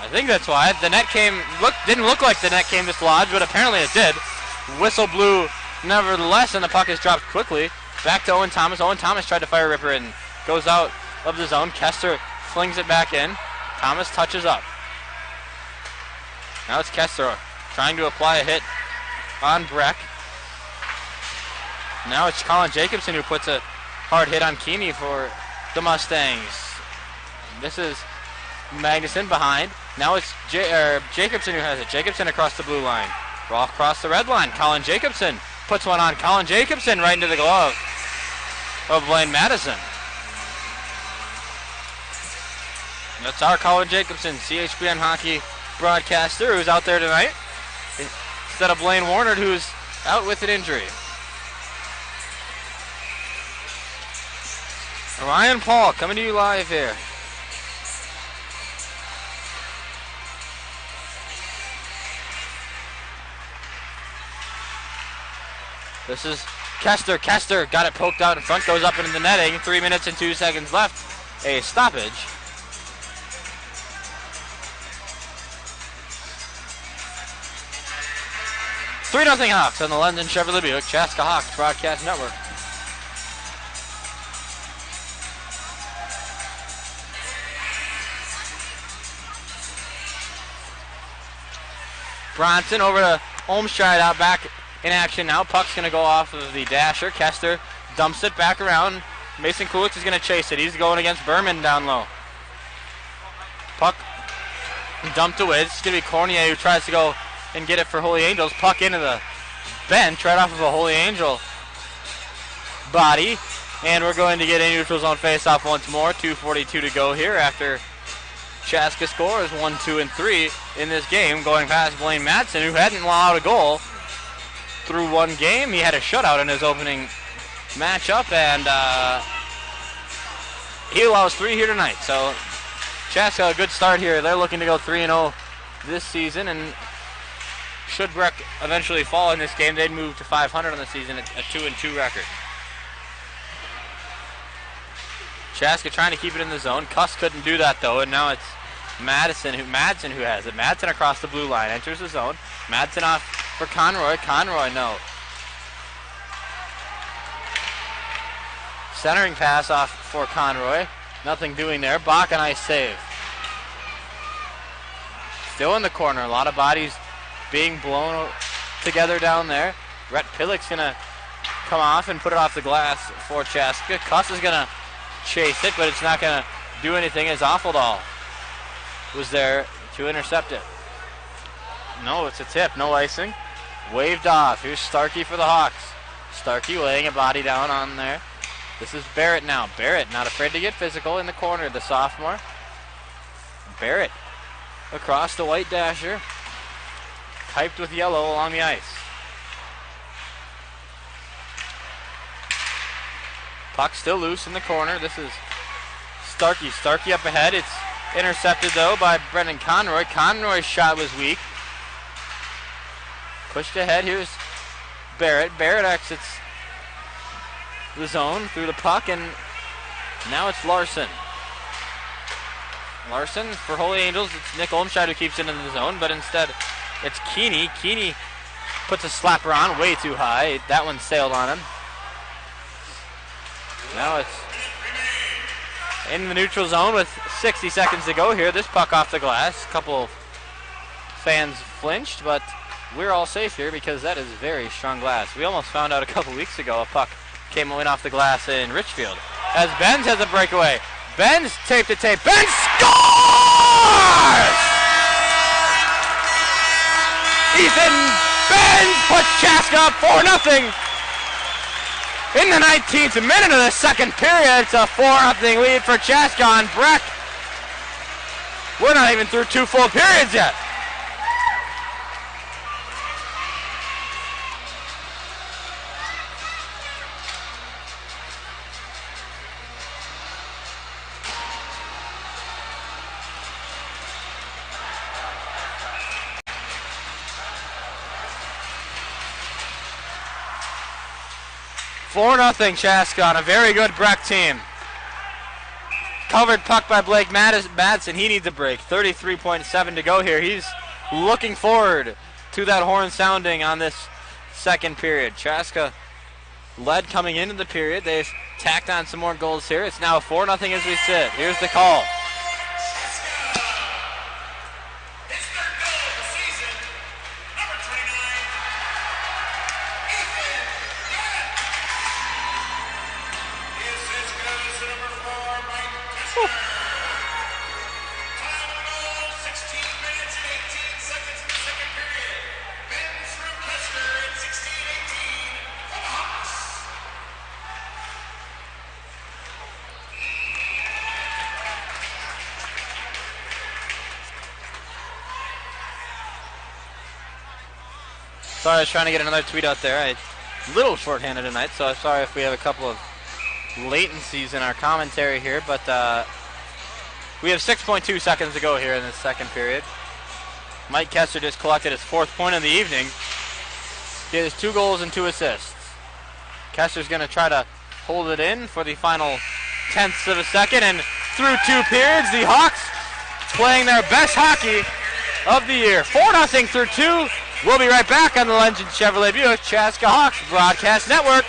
I think that's why the net didn't look like the net came dislodged, but apparently it did. Whistle blew nevertheless, and the puck is dropped quickly. Back to Owen Thomas. Owen Thomas tried to fire ripper and goes out of the zone. Kester flings it back in. Thomas touches up. Now it's Kester trying to apply a hit on Breck. Now it's Colin Jacobson who puts a hard hit on Keeney for the Mustangs. This is Magnuson behind. Now it's Jacobson who has it. Jacobson across the blue line. Raw across the red line. Colin Jacobson puts one on. Colin Jacobson right into the glove of Blaine Madison. That's our Colin Jacobson, CHBN hockey broadcaster, who's out there tonight, instead of Blaine Warner, who's out with an injury. Ryan Paul coming to you live here. This is Kester. Kester got it poked out in front, goes up into the netting. 3 minutes and 2 seconds left. A stoppage. Three 0 Hawks on the Lenzen Chevrolet Buick Chaska Hawks Broadcast Network. Bronson over to Olmscheid out back in action now. Puck's going to go off of the dasher. Kester dumps it back around. Mason Kulich is going to chase it. He's going against Berman down low. Puck dumped away. It's going to be Cornier who tries to go and get it for Holy Angels. Puck into the bench right off of a Holy Angel body. And we're going to get a neutral zone face-off once more. 2:42 to go here after Chaska scores 1, 2, and 3 in this game, going past Blaine Madsen, who hadn't allowed a goal through one game. He had a shutout in his opening matchup, and he allows 3 here tonight. So Chaska, a good start here. They're looking to go 3-0 this season, and should Breck eventually fall in this game, they'd move to 500 on the season, a 2-2 record. Chaska trying to keep it in the zone. Cuss couldn't do that though, and now it's Madsen who has it. Madsen across the blue line, enters the zone. Madsen off for Conroy. Conroy, no. Centering pass off for Conroy. Nothing doing there. Bach, a nice save. Still in the corner. A lot of bodies being blown together down there. Rhett Pillick's going to come off and put it off the glass for Chaska. Cuss is going to chase it, but it's not going to do anything as Offaldall was there to intercept it. No, it's a tip, no icing. Waved off. Here's Starkey for the Hawks. Starkey laying a body down on there. This is Barrett now. Barrett not afraid to get physical in the corner, the sophomore. Barrett across the white dasher. Typed with yellow along the ice. Puck still loose in the corner. This is Starkey. Starkey up ahead. It's intercepted though by Brendan Conroy. Conroy's shot was weak. Pushed ahead. Here's Barrett. Barrett exits the zone through the puck, and now it's Larson. Larson for Holy Angels. It's Nick Olmscheid who keeps it in the zone, but instead it's Keeney. Keeney puts a slapper on way too high. That one sailed on him. Now it's in the neutral zone with 60 seconds to go here. This puck off the glass. A couple fans flinched, but we're all safe here because that is very strong glass. We almost found out a couple weeks ago a puck came in off the glass in Richfield. As Benz has a breakaway. Benz tape to tape. Benz scores! Ethan Benz puts Chaska up 4-0. In the 19th minute of the second period, it's a 4-0 lead for Chaska on Breck. We're not even through 2 full periods yet. Four 4-0 Chaska on a very good Breck team. Covered puck by Blake Madsen. He needs a break. 33.7 to go here. He's looking forward to that horn sounding on this second period. Chaska led coming into the period. They've tacked on some more goals here. It's now 4-0 as we sit. Here's the call. Sorry, I was trying to get another tweet out there. I'm a little short-handed tonight, so I'm sorry if we have a couple of latencies in our commentary here, but we have 6.2 seconds to go here in the second period. Mike Kessler just collected his 4th point of the evening. He has 2 goals and 2 assists. Kessler's going to try to hold it in for the final tenths of a second, and through 2 periods, the Hawks playing their best hockey of the year. 4-0 through 2. We'll be right back on the Legend Chevrolet Buick Chaska Hawks Broadcast Network.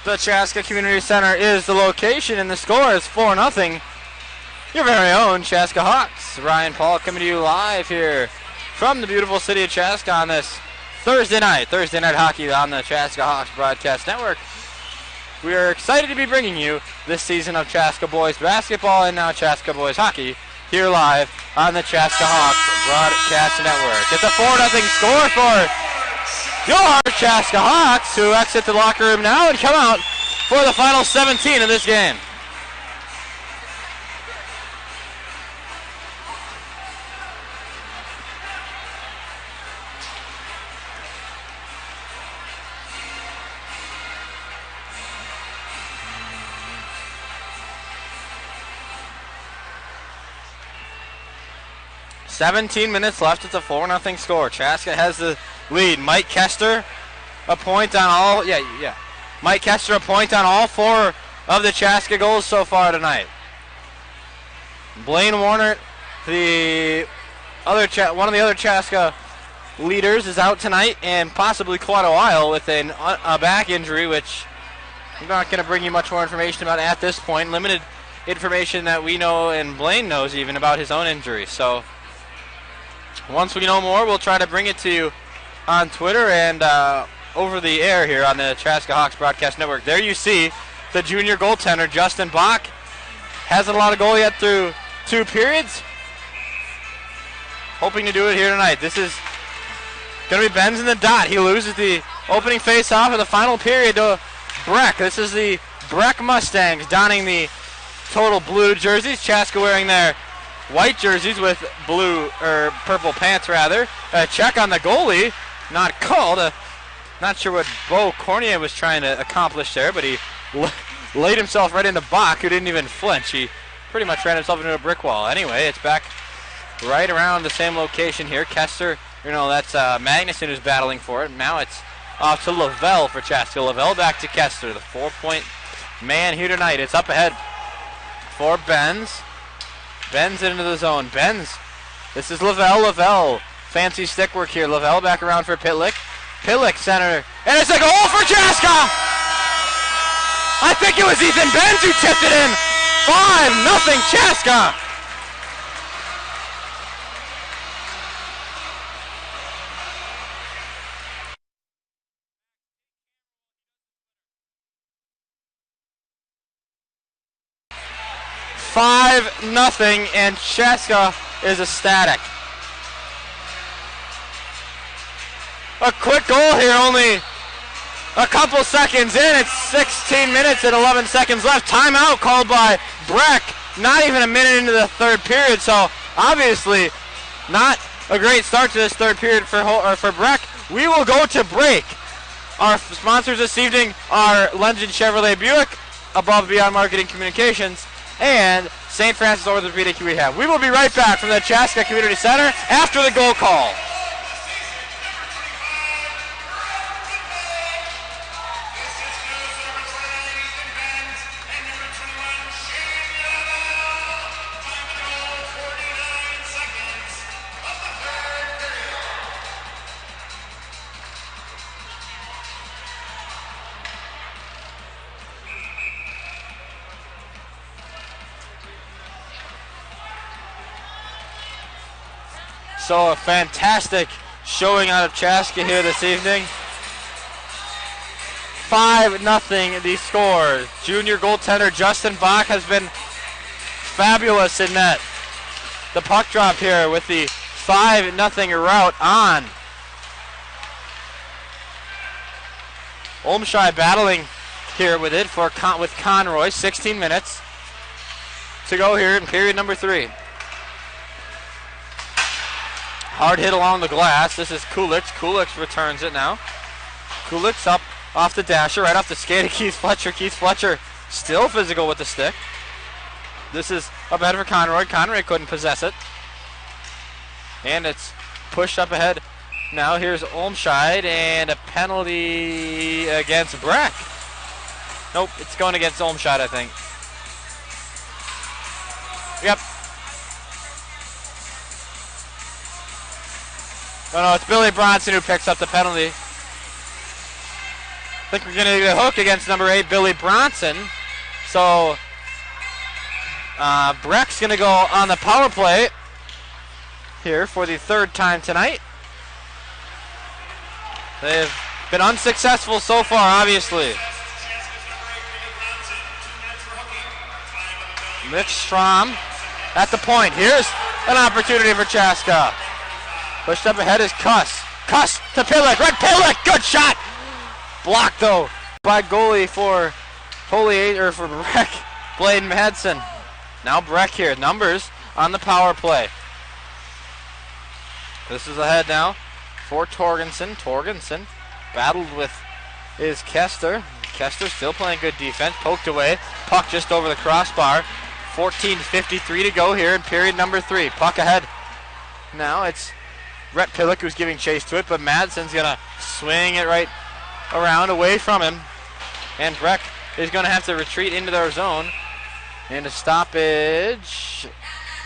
The Chaska Community Center is the location, and the score is 4-0. Your very own Chaska Hawks. Ryan Paul coming to you live here from the beautiful city of Chaska on this Thursday night hockey on the Chaska Hawks Broadcast Network. We are excited to be bringing you this season of Chaska Boys Basketball and now Chaska Boys Hockey here live on the Chaska Hawks Broadcast Network. It's a 4-0 score for your Chaska Hawks, who exit the locker room now and come out for the final 17 of this game. "17 minutes left. It's a 4-0 score. Chaska has the lead. Mike Kester, a point on all. Mike Kester, a point on all 4 of the Chaska goals so far tonight. Blaine Warner, one of the other Chaska leaders, is out tonight and possibly quite a while with a back injury, which I'm not going to bring you much more information about at this point. Limited information that we know and Blaine knows even about his own injury. So once we know more, we'll try to bring it to you on Twitter and over the air here on the Chaska Hawks Broadcast Network. There you see the junior goaltender, Justin Bach. Hasn't allowed a goal yet through 2 periods. Hoping to do it here tonight. This is going to be Benz in the dot. He loses the opening face-off of the final period to Breck. This is the Breck Mustangs donning the total blue jerseys. Chaska wearing their white jerseys with purple pants rather. A check on the goalie, not called. Not sure what Beau Cornier was trying to accomplish there, but he laid himself right into Bach, who didn't even flinch. He pretty much ran himself into a brick wall. Anyway, it's back right around the same location here. Kester, that's Magnuson who's battling for it. Now it's off to Lavelle for Chaska. Lavelle back to Kester, the 4-point man here tonight. It's up ahead for Benz. Benz into the zone. Benz. This is Lavelle. Lavelle. Fancy stick work here. Lavelle back around for Pitlick. Pitlick center. And it's a goal for Chaska! I think it was Ethan Benz who tipped it in. 5-0 Chaska. $5-0, and Chaska is ecstatic. A quick goal here, only a couple seconds in. It's 16 minutes and 11 seconds left. Timeout called by Breck. Not even a minute into the third period, so obviously not a great start to this third period for Breck. We will go to break. Our sponsors this evening are Lendgen Chevrolet Buick, Above and Beyond Marketing Communications, and St. Francis Orthopedic Rehab. We will be right back from the Chaska Community Center after the goal call. So a fantastic showing out of Chaska here this evening. 5-0 the score. Junior goaltender Justin Bach has been fabulous in net. The puck drop here with the 5-0 route on. Olmshy battling here with it with Conroy. 16 minutes to go here in period number 3. Hard hit along the glass. This is Kulich. Kulich returns it now. Kulich up off the dasher, right off the skate of Keith Fletcher. Keith Fletcher still physical with the stick. This is up ahead for Conroy. Conroy couldn't possess it. And it's pushed up ahead. Now here's Olmscheid, and a penalty against Breck. Nope, it's going against Olmscheid, I think. Yep. Oh no, it's Billy Bronson who picks up the penalty. think we're going to get a hook against number 8, Billy Bronson. So Breck's going to go on the power play here for the third time tonight. They've been unsuccessful so far, obviously. Mitch Strom at the point. Here's an opportunity for Chaska. Pushed up ahead is Cuss. Cuss to Pillick. Red Pillick. Good shot. Blocked though by goalie for for Breck, Bladen Madsen. Now Breck here. Numbers on the power play. This is ahead now for Torgensen. Torgensen battled with Kester. Kester still playing good defense. Poked away. Puck just over the crossbar. 14:53 to go here in period number 3. Puck ahead. Now it's Rhett Pillick who's giving chase to it, but Madsen's going to swing it right around away from him. And Breck is going to have to retreat into their zone. And a stoppage.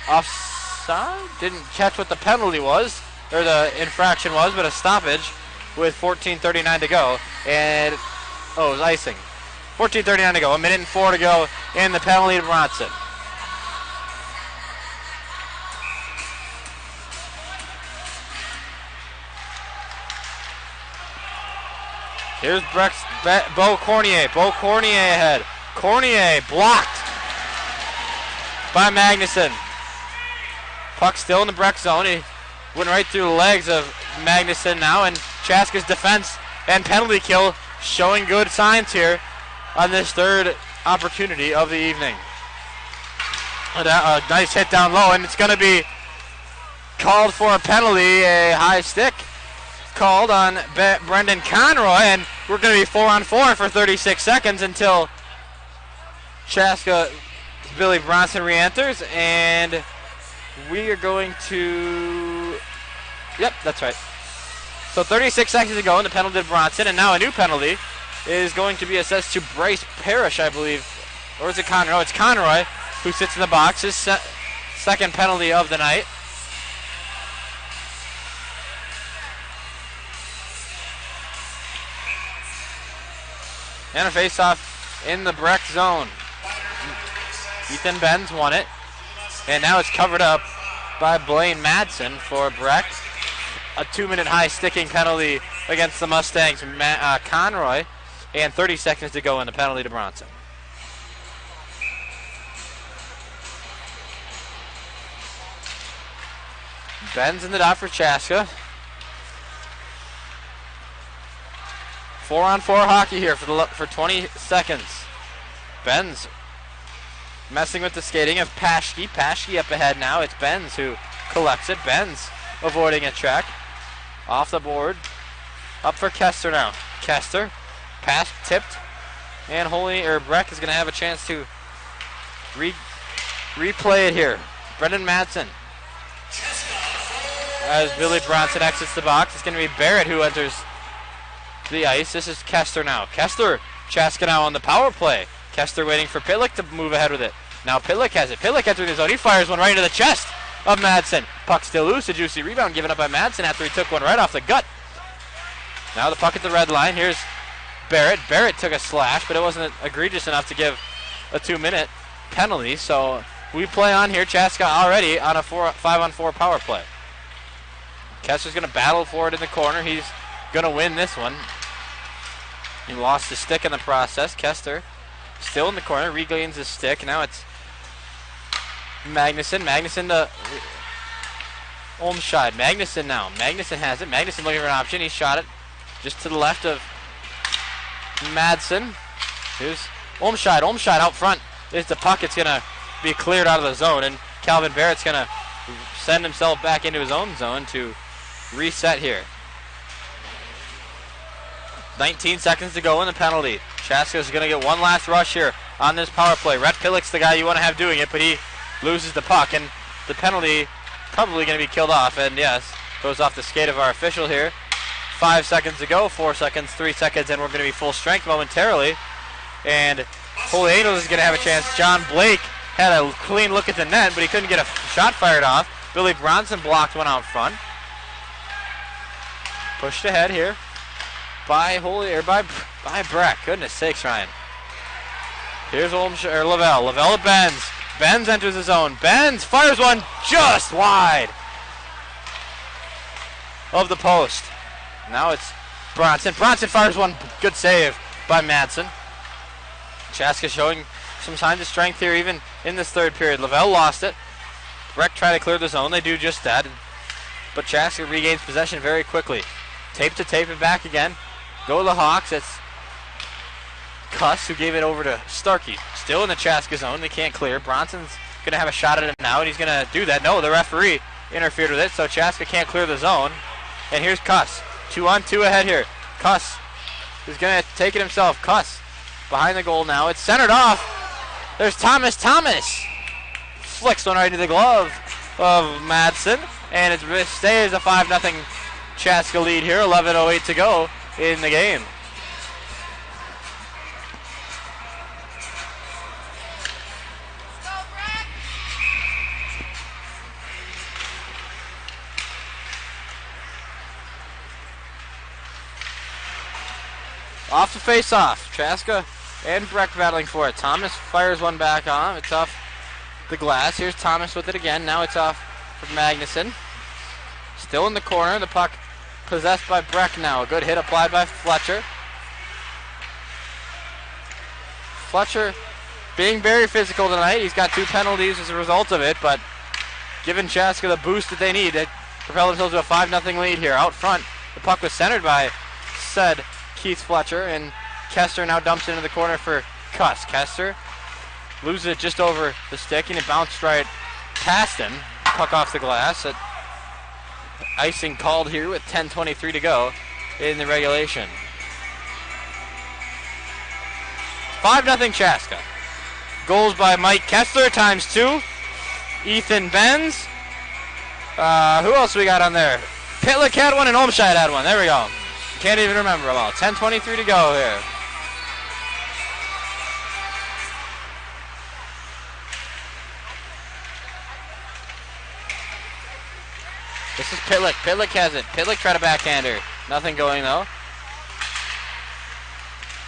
Offside? Didn't catch what the penalty was, or the infraction was, but a stoppage with 14:39 to go. And, it was icing. 14:39 to go. 1:04 to go in the penalty to Bronson. Here's Breck's Beau Cornier. Beau Cornier ahead. Cornier blocked by Magnuson. Puck still in the Breck zone. He went right through the legs of Magnuson now, and Chaska's defense and penalty kill showing good signs here on this third opportunity of the evening. A nice hit down low, and it's going to be called for a penalty, a high stick called on Brendan Conroy, and we're going to be 4-on-4 for 36 seconds until Chaska Billy Bronson re-enters, and we are going to, yep, that's right. So 36 seconds to go in the penalty to Bronson, and now a new penalty is going to be assessed to Bryce Parrish, I believe. Or is it Conroy? No, it's Conroy who sits in the box. His second penalty of the night. And a face-off in the Breck zone. Ethan Benz won it. And now it's covered up by Blaine Madsen for Breck. A 2-minute high sticking penalty against the Mustangs, Conroy. And 30 seconds to go in the penalty to Bronson. Benz in the dot for Chaska. 4-on-4 hockey here for 20 seconds. Benz messing with the skating of Paschke. Paschke up ahead now. It's Benz who collects it. Benz avoiding a check. Off the board. Up for Kester now. Kester. Pass tipped. And Breck is going to have a chance to replay it here. Brendan Madsen. As Billy Bronson exits the box, it's going to be Barrett who enters the ice. This is Kester now. Kester, Chaska now on the power play. Kester waiting for Pillick to move ahead with it. Now Pillick has it. Pillick entering the zone. He fires one right into the chest of Madsen. Puck still loose. A juicy rebound given up by Madsen after he took one right off the gut. Now the puck at the red line. Here's Barrett. Barrett took a slash, but it wasn't egregious enough to give a 2-minute penalty. So we play on here. Chaska already on a 5-on-4 power play. Kester's going to battle for it in the corner. He's going to win this one. He lost his stick in the process. Kester still in the corner, regains his stick. Now it's Magnuson. Magnuson to Olmscheid. Magnuson now. Magnuson has it. Magnuson looking for an option. He shot it just to the left of Madsen. Here's Olmscheid. Olmscheid out front. Is the puck. It's going to be cleared out of the zone, and Calvin Barrett's going to send himself back into his own zone to reset here. 19 seconds to go in the penalty. Chaska is going to get one last rush here on this power play. Rhett Pillick's the guy you want to have doing it, but he loses the puck, and the penalty probably going to be killed off. And yes, goes off the skate of our official here. 5 seconds to go, 4 seconds, 3 seconds, and we're going to be full strength momentarily. And Holy Angels is going to have a chance. John Blake had a clean look at the net, but he couldn't get a shot fired off. Billy Bronson blocked one out front. Pushed ahead here. by Breck. Goodness sakes, Ryan. Here's Lavelle. Lavelle to Benz. Benz enters his zone. Benz fires one just wide of the post. Now it's Bronson. Bronson fires one. Good save by Madsen. Chaska showing some signs of strength here even in this third period. Lavelle lost it. Breck tried to clear the zone. They do just that. But Chaska regains possession very quickly. Tape to tape and back again. Go to the Hawks. It's Cuss who gave it over to Starkey. Still in the Chaska zone. They can't clear. Bronson's going to have a shot at it now, and he's going to do that. No, the referee interfered with it, so Chaska can't clear the zone. And here's Cuss. 2-on-2 ahead here. Cuss is going to take it himself. Cuss behind the goal now. It's centered off. There's Thomas. Thomas flicks one right into the glove of Madsen, and it stays a 5-0 Chaska lead here. 11:08 to go in the game. Off the face-off. Chaska and Breck battling for it. Thomas fires one back on. It's off the glass. Here's Thomas with it again. Now it's off for Magnuson. Still in the corner. The puck possessed by Breck now. A good hit applied by Fletcher. Fletcher being very physical tonight. He's got 2 penalties as a result of it, but giving Chaska the boost that they need to propel themselves to a 5-0 lead here. Out front, the puck was centered by said Keith Fletcher, and Kester now dumps into the corner for Cuss. Kester loses it just over the stick, and it bounced right past him. Puck off the glass. Icing called here with 10:23 to go in the regulation. 5-0 Chaska. Goals by Mike Kessler ×2. Ethan Benz. Who else we got on there? Pitlick had one and Olmscheid had one. There we go. Can't even remember them all. 10:23 to go here. This is Pitlick. Pitlick has it. Pitlick tried a backhander. Nothing going though.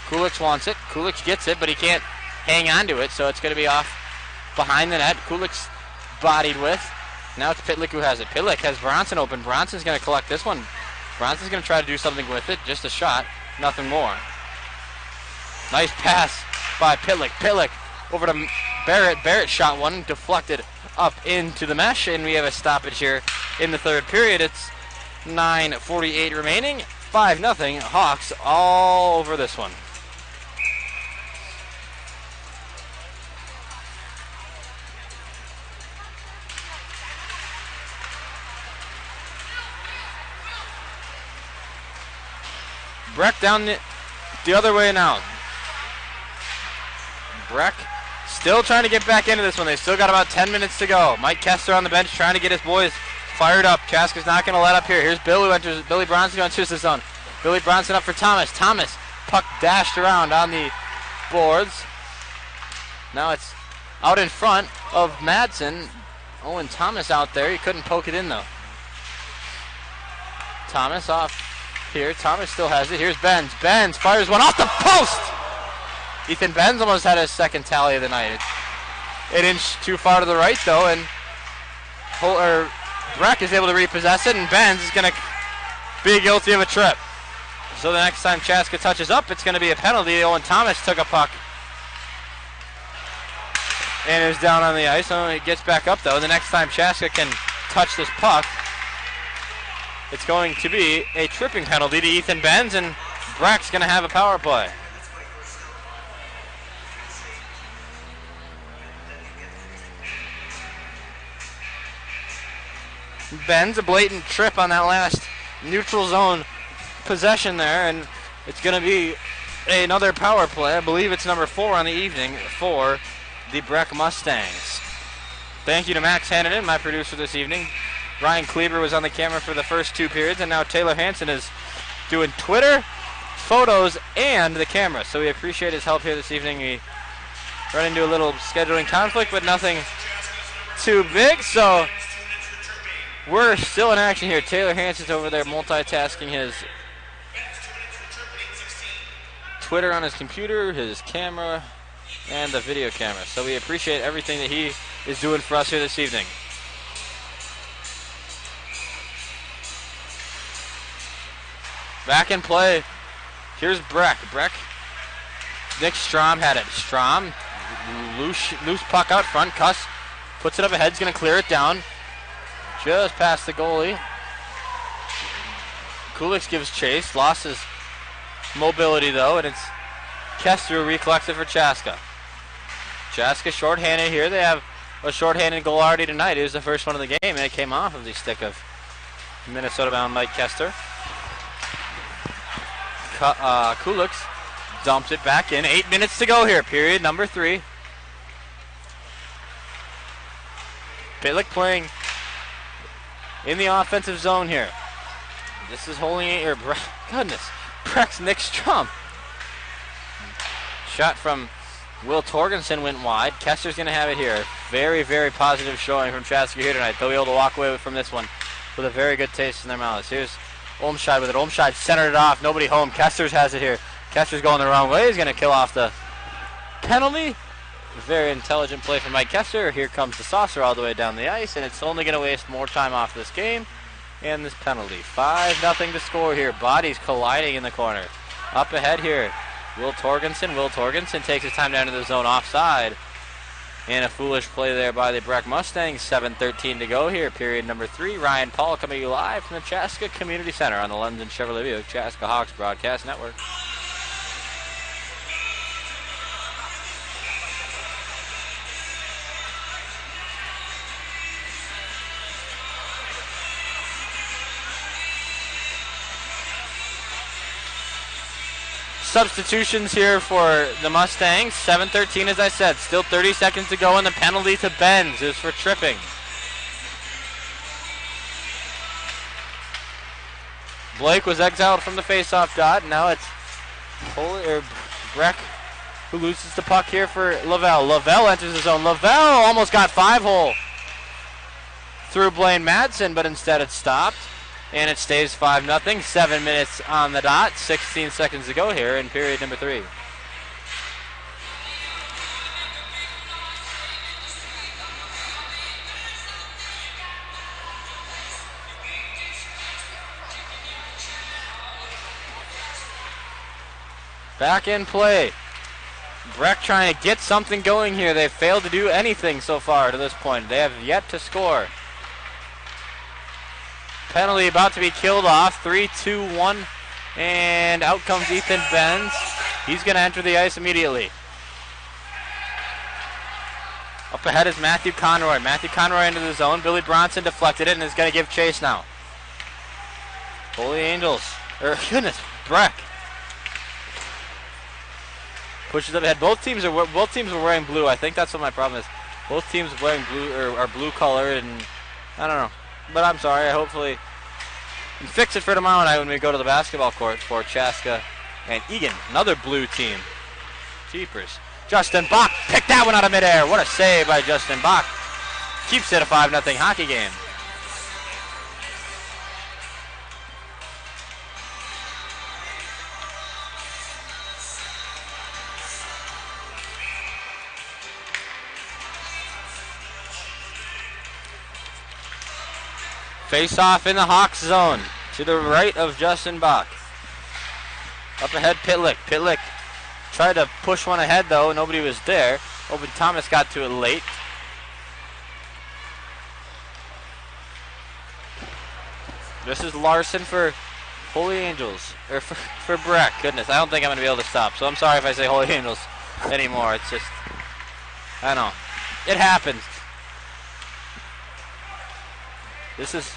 Kulich wants it. Kulich gets it, but he can't hang on to it, so it's going to be off behind the net. Kulich's bodied with. Now it's Pitlick who has it. Pitlick has Bronson open. Bronson's going to collect this one. Bronson's going to try to do something with it. Just a shot. Nothing more. Nice pass by Pitlick. Pitlick over to Barrett. Barrett shot one. Deflected up into the mesh. And we have a stoppage here in the third period. It's 9:48 remaining. 5-0. Hawks all over this one. Breck down the other way now. Breck still trying to get back into this one. They still got about 10 minutes to go. Mike Kester on the bench trying to get his boys fired up. Chaska's not going to let up here. Here's Billy Bronson who enters the zone. Billy Bronson up for Thomas. Thomas, puck dashed around on the boards. Now it's out in front of Madsen. Owen Thomas out there. He couldn't poke it in though. Thomas off here. Thomas still has it. Here's Benz. Benz fires one off the post. Ethan Benz almost had his second tally of the night. An inch too far to the right though, and Breck is able to repossess it, and Benz is going to be guilty of a trip. So the next time Chaska touches up, it's going to be a penalty. Owen Thomas took a puck and is down on the ice. So he gets back up though. The next time Chaska can touch this puck, it's going to be a tripping penalty to Ethan Benz, and Breck's going to have a power play. Benz, a blatant trip on that last neutral zone possession there, and it's going to be another power play. I believe it's number 4 on the evening for the Breck Mustangs. Thank you to Max Hannon, my producer this evening. Ryan Kleber was on the camera for the first 2 periods, and now Taylor Hansen is doing Twitter, photos, and the camera. So we appreciate his help here this evening. We run into a little scheduling conflict, but nothing too big. So we're still in action here. Taylor Hansen's over there multitasking his Twitter on his computer, his camera, and the video camera. So we appreciate everything that he is doing for us here this evening. Back in play. Here's Breck. Nick Strom had it. Strom, loose puck out front. Cuss puts it up ahead. He's going to clear it down. Just past the goalie. Kulix gives chase. Lost his mobility though, and it's Kester who recollects it for Chaska. Chaska shorthanded here. They have a shorthanded goal already tonight. It was the first one of the game, and it came off of the stick of Minnesota-bound Mike Kester. Kulix dumps it back in. 8 minutes to go here, period number 3. Pitlick playing in the offensive zone here. This is Breck's Nick Strom. Shot from Will Torgensen went wide. Kester's going to have it here. Very, very positive showing from Chaska here tonight. They'll be able to walk away from this one with a very good taste in their mouths. Here's Olmscheid with it. Olmscheid centered it off. Nobody home. Kester's has it here. Kester's going the wrong way. He's going to kill off the penalty. Very intelligent play from Mike Kester. Here comes the saucer all the way down the ice, and it's only going to waste more time off this game and this penalty. 5-0 to score here. Bodies colliding in the corner. Up ahead here, Will Torgensen. Will Torgensen takes his time down to the zone offside. And a foolish play there by the Breck Mustangs. 7:13 to go here, period number 3. Ryan Paul coming to you live from the Chaska Community Center on the London Chevrolet Buick Chaska Hawks Broadcast Network. Substitutions here for the Mustangs. 7:13 as I said. Still 30 seconds to go, and the penalty to Benz is for tripping. Blake was exiled from the faceoff dot. Now it's Breck who loses the puck here for Lavelle. Lavelle enters the zone. Lavelle almost got 5-hole through Blaine Madsen, but instead it stopped. And it stays 5-0. 7 minutes on the dot. 16 seconds to go here in period number 3. Back in play. Breck trying to get something going here. They've failed to do anything so far to this point. They have yet to score. Penalty about to be killed off. 3-2-1. And out comes Ethan Benz. He's going to enter the ice immediately. Up ahead is Matthew Conroy. Matthew Conroy into the zone. Billy Bronson deflected it and is going to give chase now. Holy Angels. Breck. Pushes up ahead. Both teams were wearing blue. I think that's what my problem is. Both teams are wearing blue or are blue colored, and I don't know. But I'm sorry. I hopefully can fix it for tomorrow night when we go to the basketball court for Chaska and Egan, another blue team. Jeepers. Justin Bach picked that one out of midair. What a save by Justin Bach. Keeps it a 5-0 hockey game. Face off in the Hawks zone to the right of Justin Bach. Up ahead, Pitlick. Pitlick tried to push one ahead though. Nobody was there. Open Thomas got to it late. This is Larson for Holy Angels. Or for Breck. Goodness, I don't think I'm going to be able to stop. So I'm sorry if I say Holy Angels anymore. It's just, I don't know. It happens. This is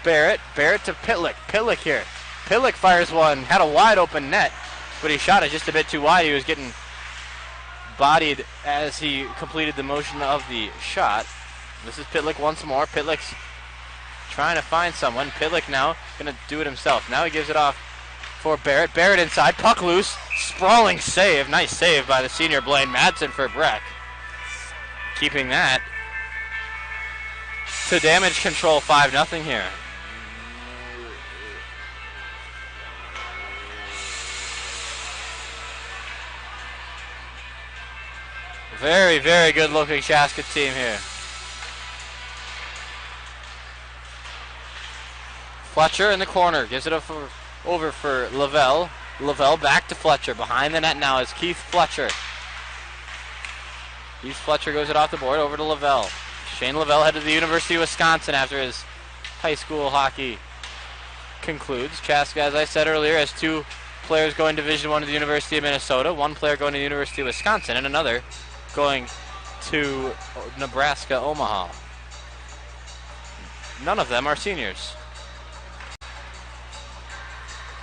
Barrett. Barrett to Pitlick. Pitlick here. Pitlick fires one. Had a wide open net, but he shot it just a bit too wide. He was getting bodied as he completed the motion of the shot. This is Pitlick once more. Pitlick's trying to find someone. Pitlick now going to do it himself. Now he gives it off for Barrett. Barrett inside. Puck loose. Sprawling save. Nice save by the senior Blaine Madsen for Breck. Keeping that to damage control. 5-0 here. – Very, very good looking Chaska team here. Fletcher in the corner, gives it over for Lavelle. Lavelle back to Fletcher. Behind the net now is Keith Fletcher. Keith Fletcher goes it off the board over to Lavelle. Shane Lavelle headed to the University of Wisconsin after his high school hockey concludes. Chaska, as I said earlier, has 2 players going Division I to the University of Minnesota, 1 player going to the University of Wisconsin, and another going to Nebraska, Omaha. None of them are seniors.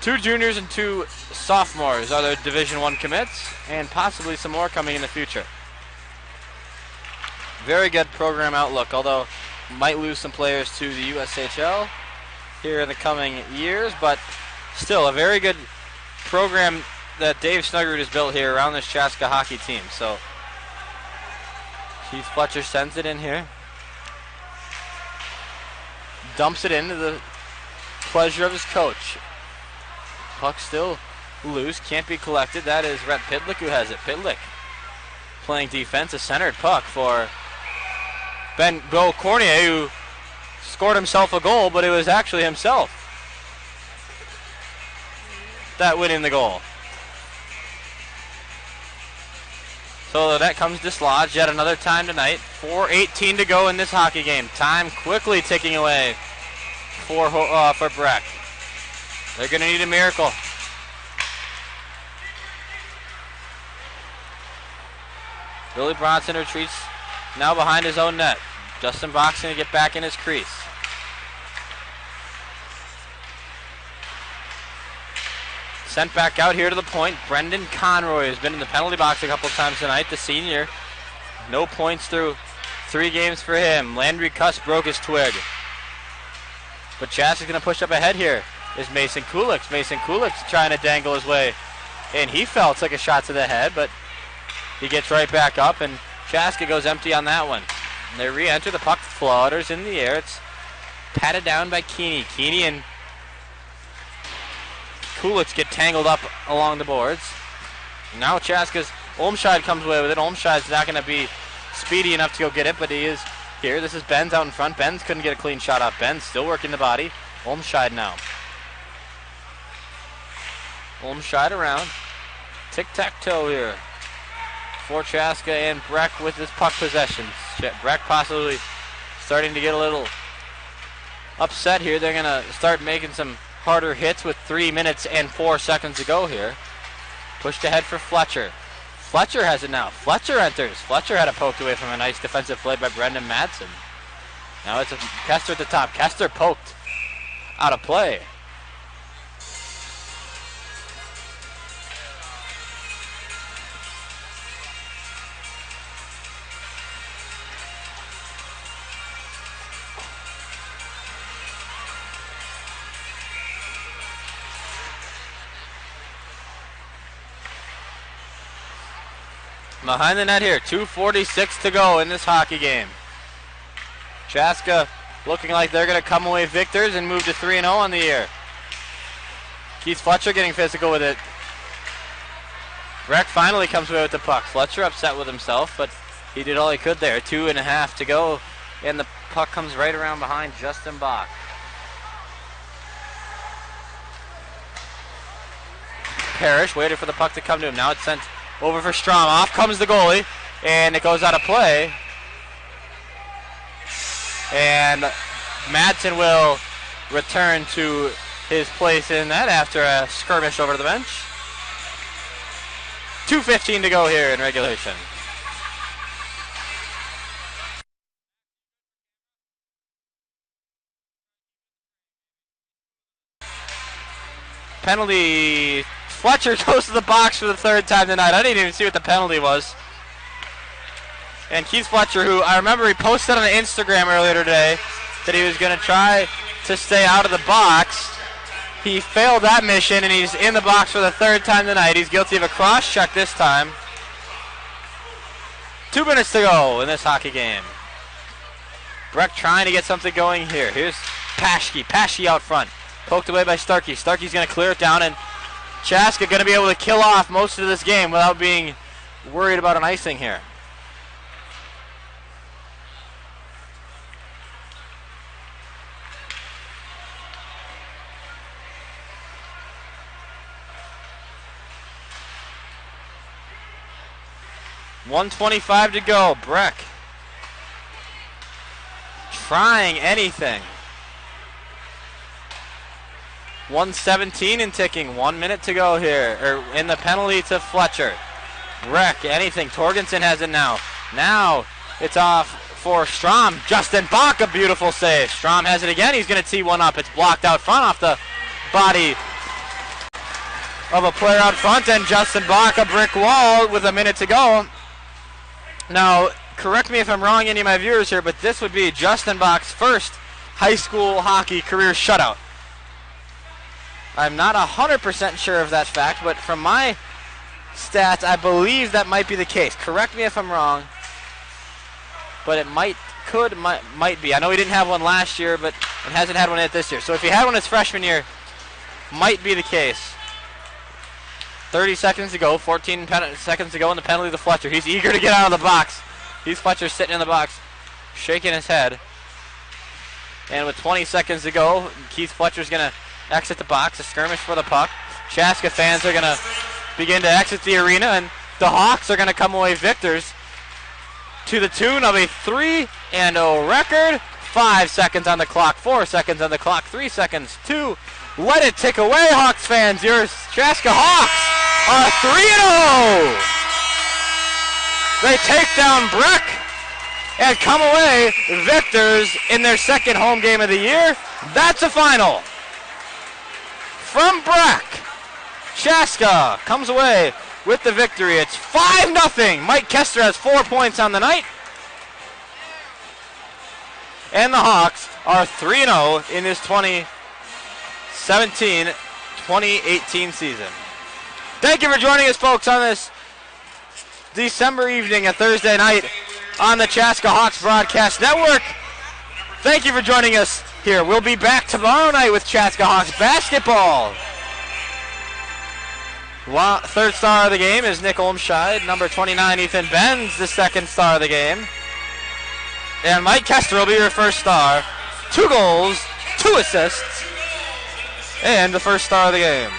2 juniors and 2 sophomores are their Division I commits, and possibly some more coming in the future. Very good program outlook, although might lose some players to the USHL here in the coming years, but still a very good program that Dave Snuggerud has built here around this Chaska hockey team. So Keith Fletcher sends it in here, dumps it into the pleasure of his coach. Puck still loose, can't be collected. That is Rhett Pitlick who has it. Pitlick playing defense, a centered puck for Beau Cornier, who scored himself a goal, but it was actually himself that went in the goal. So that comes dislodged yet another time tonight. 4:18 to go in this hockey game. Time quickly ticking away for Breck. They're going to need a miracle. Billy Bronson retreats now behind his own net. Justin Box going to get back in his crease. Sent back out here to the point. Brendan Conroy has been in the penalty box a couple times tonight, the senior. No points through 3 games for him. Landry Cuss broke his twig. But Chaska's going to push up ahead here. Is Mason Kulix. Mason Kulix trying to dangle his way. And he fell, took a shot to the head, but he gets right back up, and Chaska goes empty on that one. And they re-enter. The puck flutters in the air. It's patted down by Keeney. Keeney and Kulix get tangled up along the boards. Now Chaska's Olmscheid comes away with it. Olmscheid's not going to be speedy enough to go get it, but he is here. This is Benz out in front. Benz couldn't get a clean shot off. Benz still working the body. Olmscheid now. Olmscheid around. Tic-tac-toe here for Chaska and Breck with his puck possessions. Breck possibly starting to get a little upset here. They're going to start making some harder hits with 3 minutes and 4 seconds to go here. Pushed ahead for Fletcher. Fletcher has it now. Fletcher enters. Fletcher had it poked away from a nice defensive play by Brendan Madsen. Now it's Kester at the top. Kester poked out of play. Behind the net here, 2:46 to go in this hockey game. Chaska looking like they're going to come away victors and move to 3-0 on the year. Keith Fletcher getting physical with it. Breck finally comes away with the puck. Fletcher upset with himself, but he did all he could there. 2.5 to go, and the puck comes right around behind Justin Bach. Parrish waited for the puck to come to him. Now it's sent over for Strom. Off comes the goalie, and it goes out of play. And Madsen will return to his place in that after a skirmish over to the bench. 2:15 to go here in regulation. Penalty. Fletcher goes to the box for the 3rd time tonight. I didn't even see what the penalty was. And Keith Fletcher, who I remember he posted on Instagram earlier today that he was going to try to stay out of the box. He failed that mission, and he's in the box for the 3rd time tonight. He's guilty of a cross check this time. 2 minutes to go in this hockey game. Breck trying to get something going here. Here's Paschke. Paschke out front. Poked away by Starkey. Starkey's going to clear it down, and Chaska going to be able to kill off most of this game without being worried about an icing here. 1:25 to go. Breck trying anything. 1:17 and ticking. 1 minute to go here. In the penalty to Fletcher. Breck, anything. Torgensen has it now. Now it's off for Strom. Justin Bach, a beautiful save. Strom has it again. He's going to tee one up. It's blocked out front off the body of a player out front, and Justin Bach, a brick wall with a minute to go. Now, correct me if I'm wrong, any of my viewers here, but this would be Justin Bach's first high school hockey career shutout. I'm not 100% sure of that fact, but from my stats, I believe that might be the case. Correct me if I'm wrong, but it might be. I know he didn't have one last year, but it hasn't had one yet this year. So if he had one his freshman year, might be the case. 30 seconds to go, 14 seconds to go in the penalty to Fletcher. He's eager to get out of the box. He's Fletcher sitting in the box, shaking his head. And with 20 seconds to go, Keith Fletcher's going to exit the box, a skirmish for the puck. Chaska fans are going to begin to exit the arena, and the Hawks are going to come away victors to the tune of a 3-0 record. 5 seconds on the clock, 4 seconds on the clock, 3 seconds, 2. Let it tick away, Hawks fans. Your Chaska Hawks are 3-0. They take down Breck and come away victors in their second home game of the year. That's a final. From Breck, Chaska comes away with the victory. It's 5-0. Mike Kester has 4 points on the night. And the Hawks are 3-0 in this 2017-2018 season. Thank you for joining us, folks, on this December evening, a Thursday night on the Chaska Hawks Broadcast Network. Thank you for joining us here. We'll be back tomorrow night with Chaska Hawks basketball. Third star of the game is Nick Olmscheid. Number 29, Ethan Benz, the second star of the game. And Mike Kester will be your first star. 2 goals, 2 assists, and the first star of the game.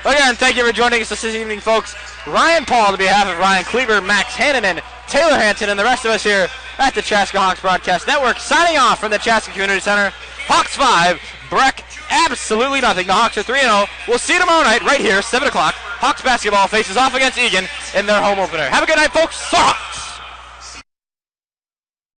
Again, thank you for joining us this evening, folks. Ryan Paul, on behalf of Ryan Kleber, Max Hannon, Taylor Hanson, and the rest of us here at the Chaska Hawks Broadcast Network, signing off from the Chaska Community Center. Hawks 5, Breck absolutely nothing. The Hawks are 3-0. We'll see you tomorrow night right here, 7 o'clock. Hawks basketball faces off against Egan in their home opener. Have a good night, folks. So Hawks!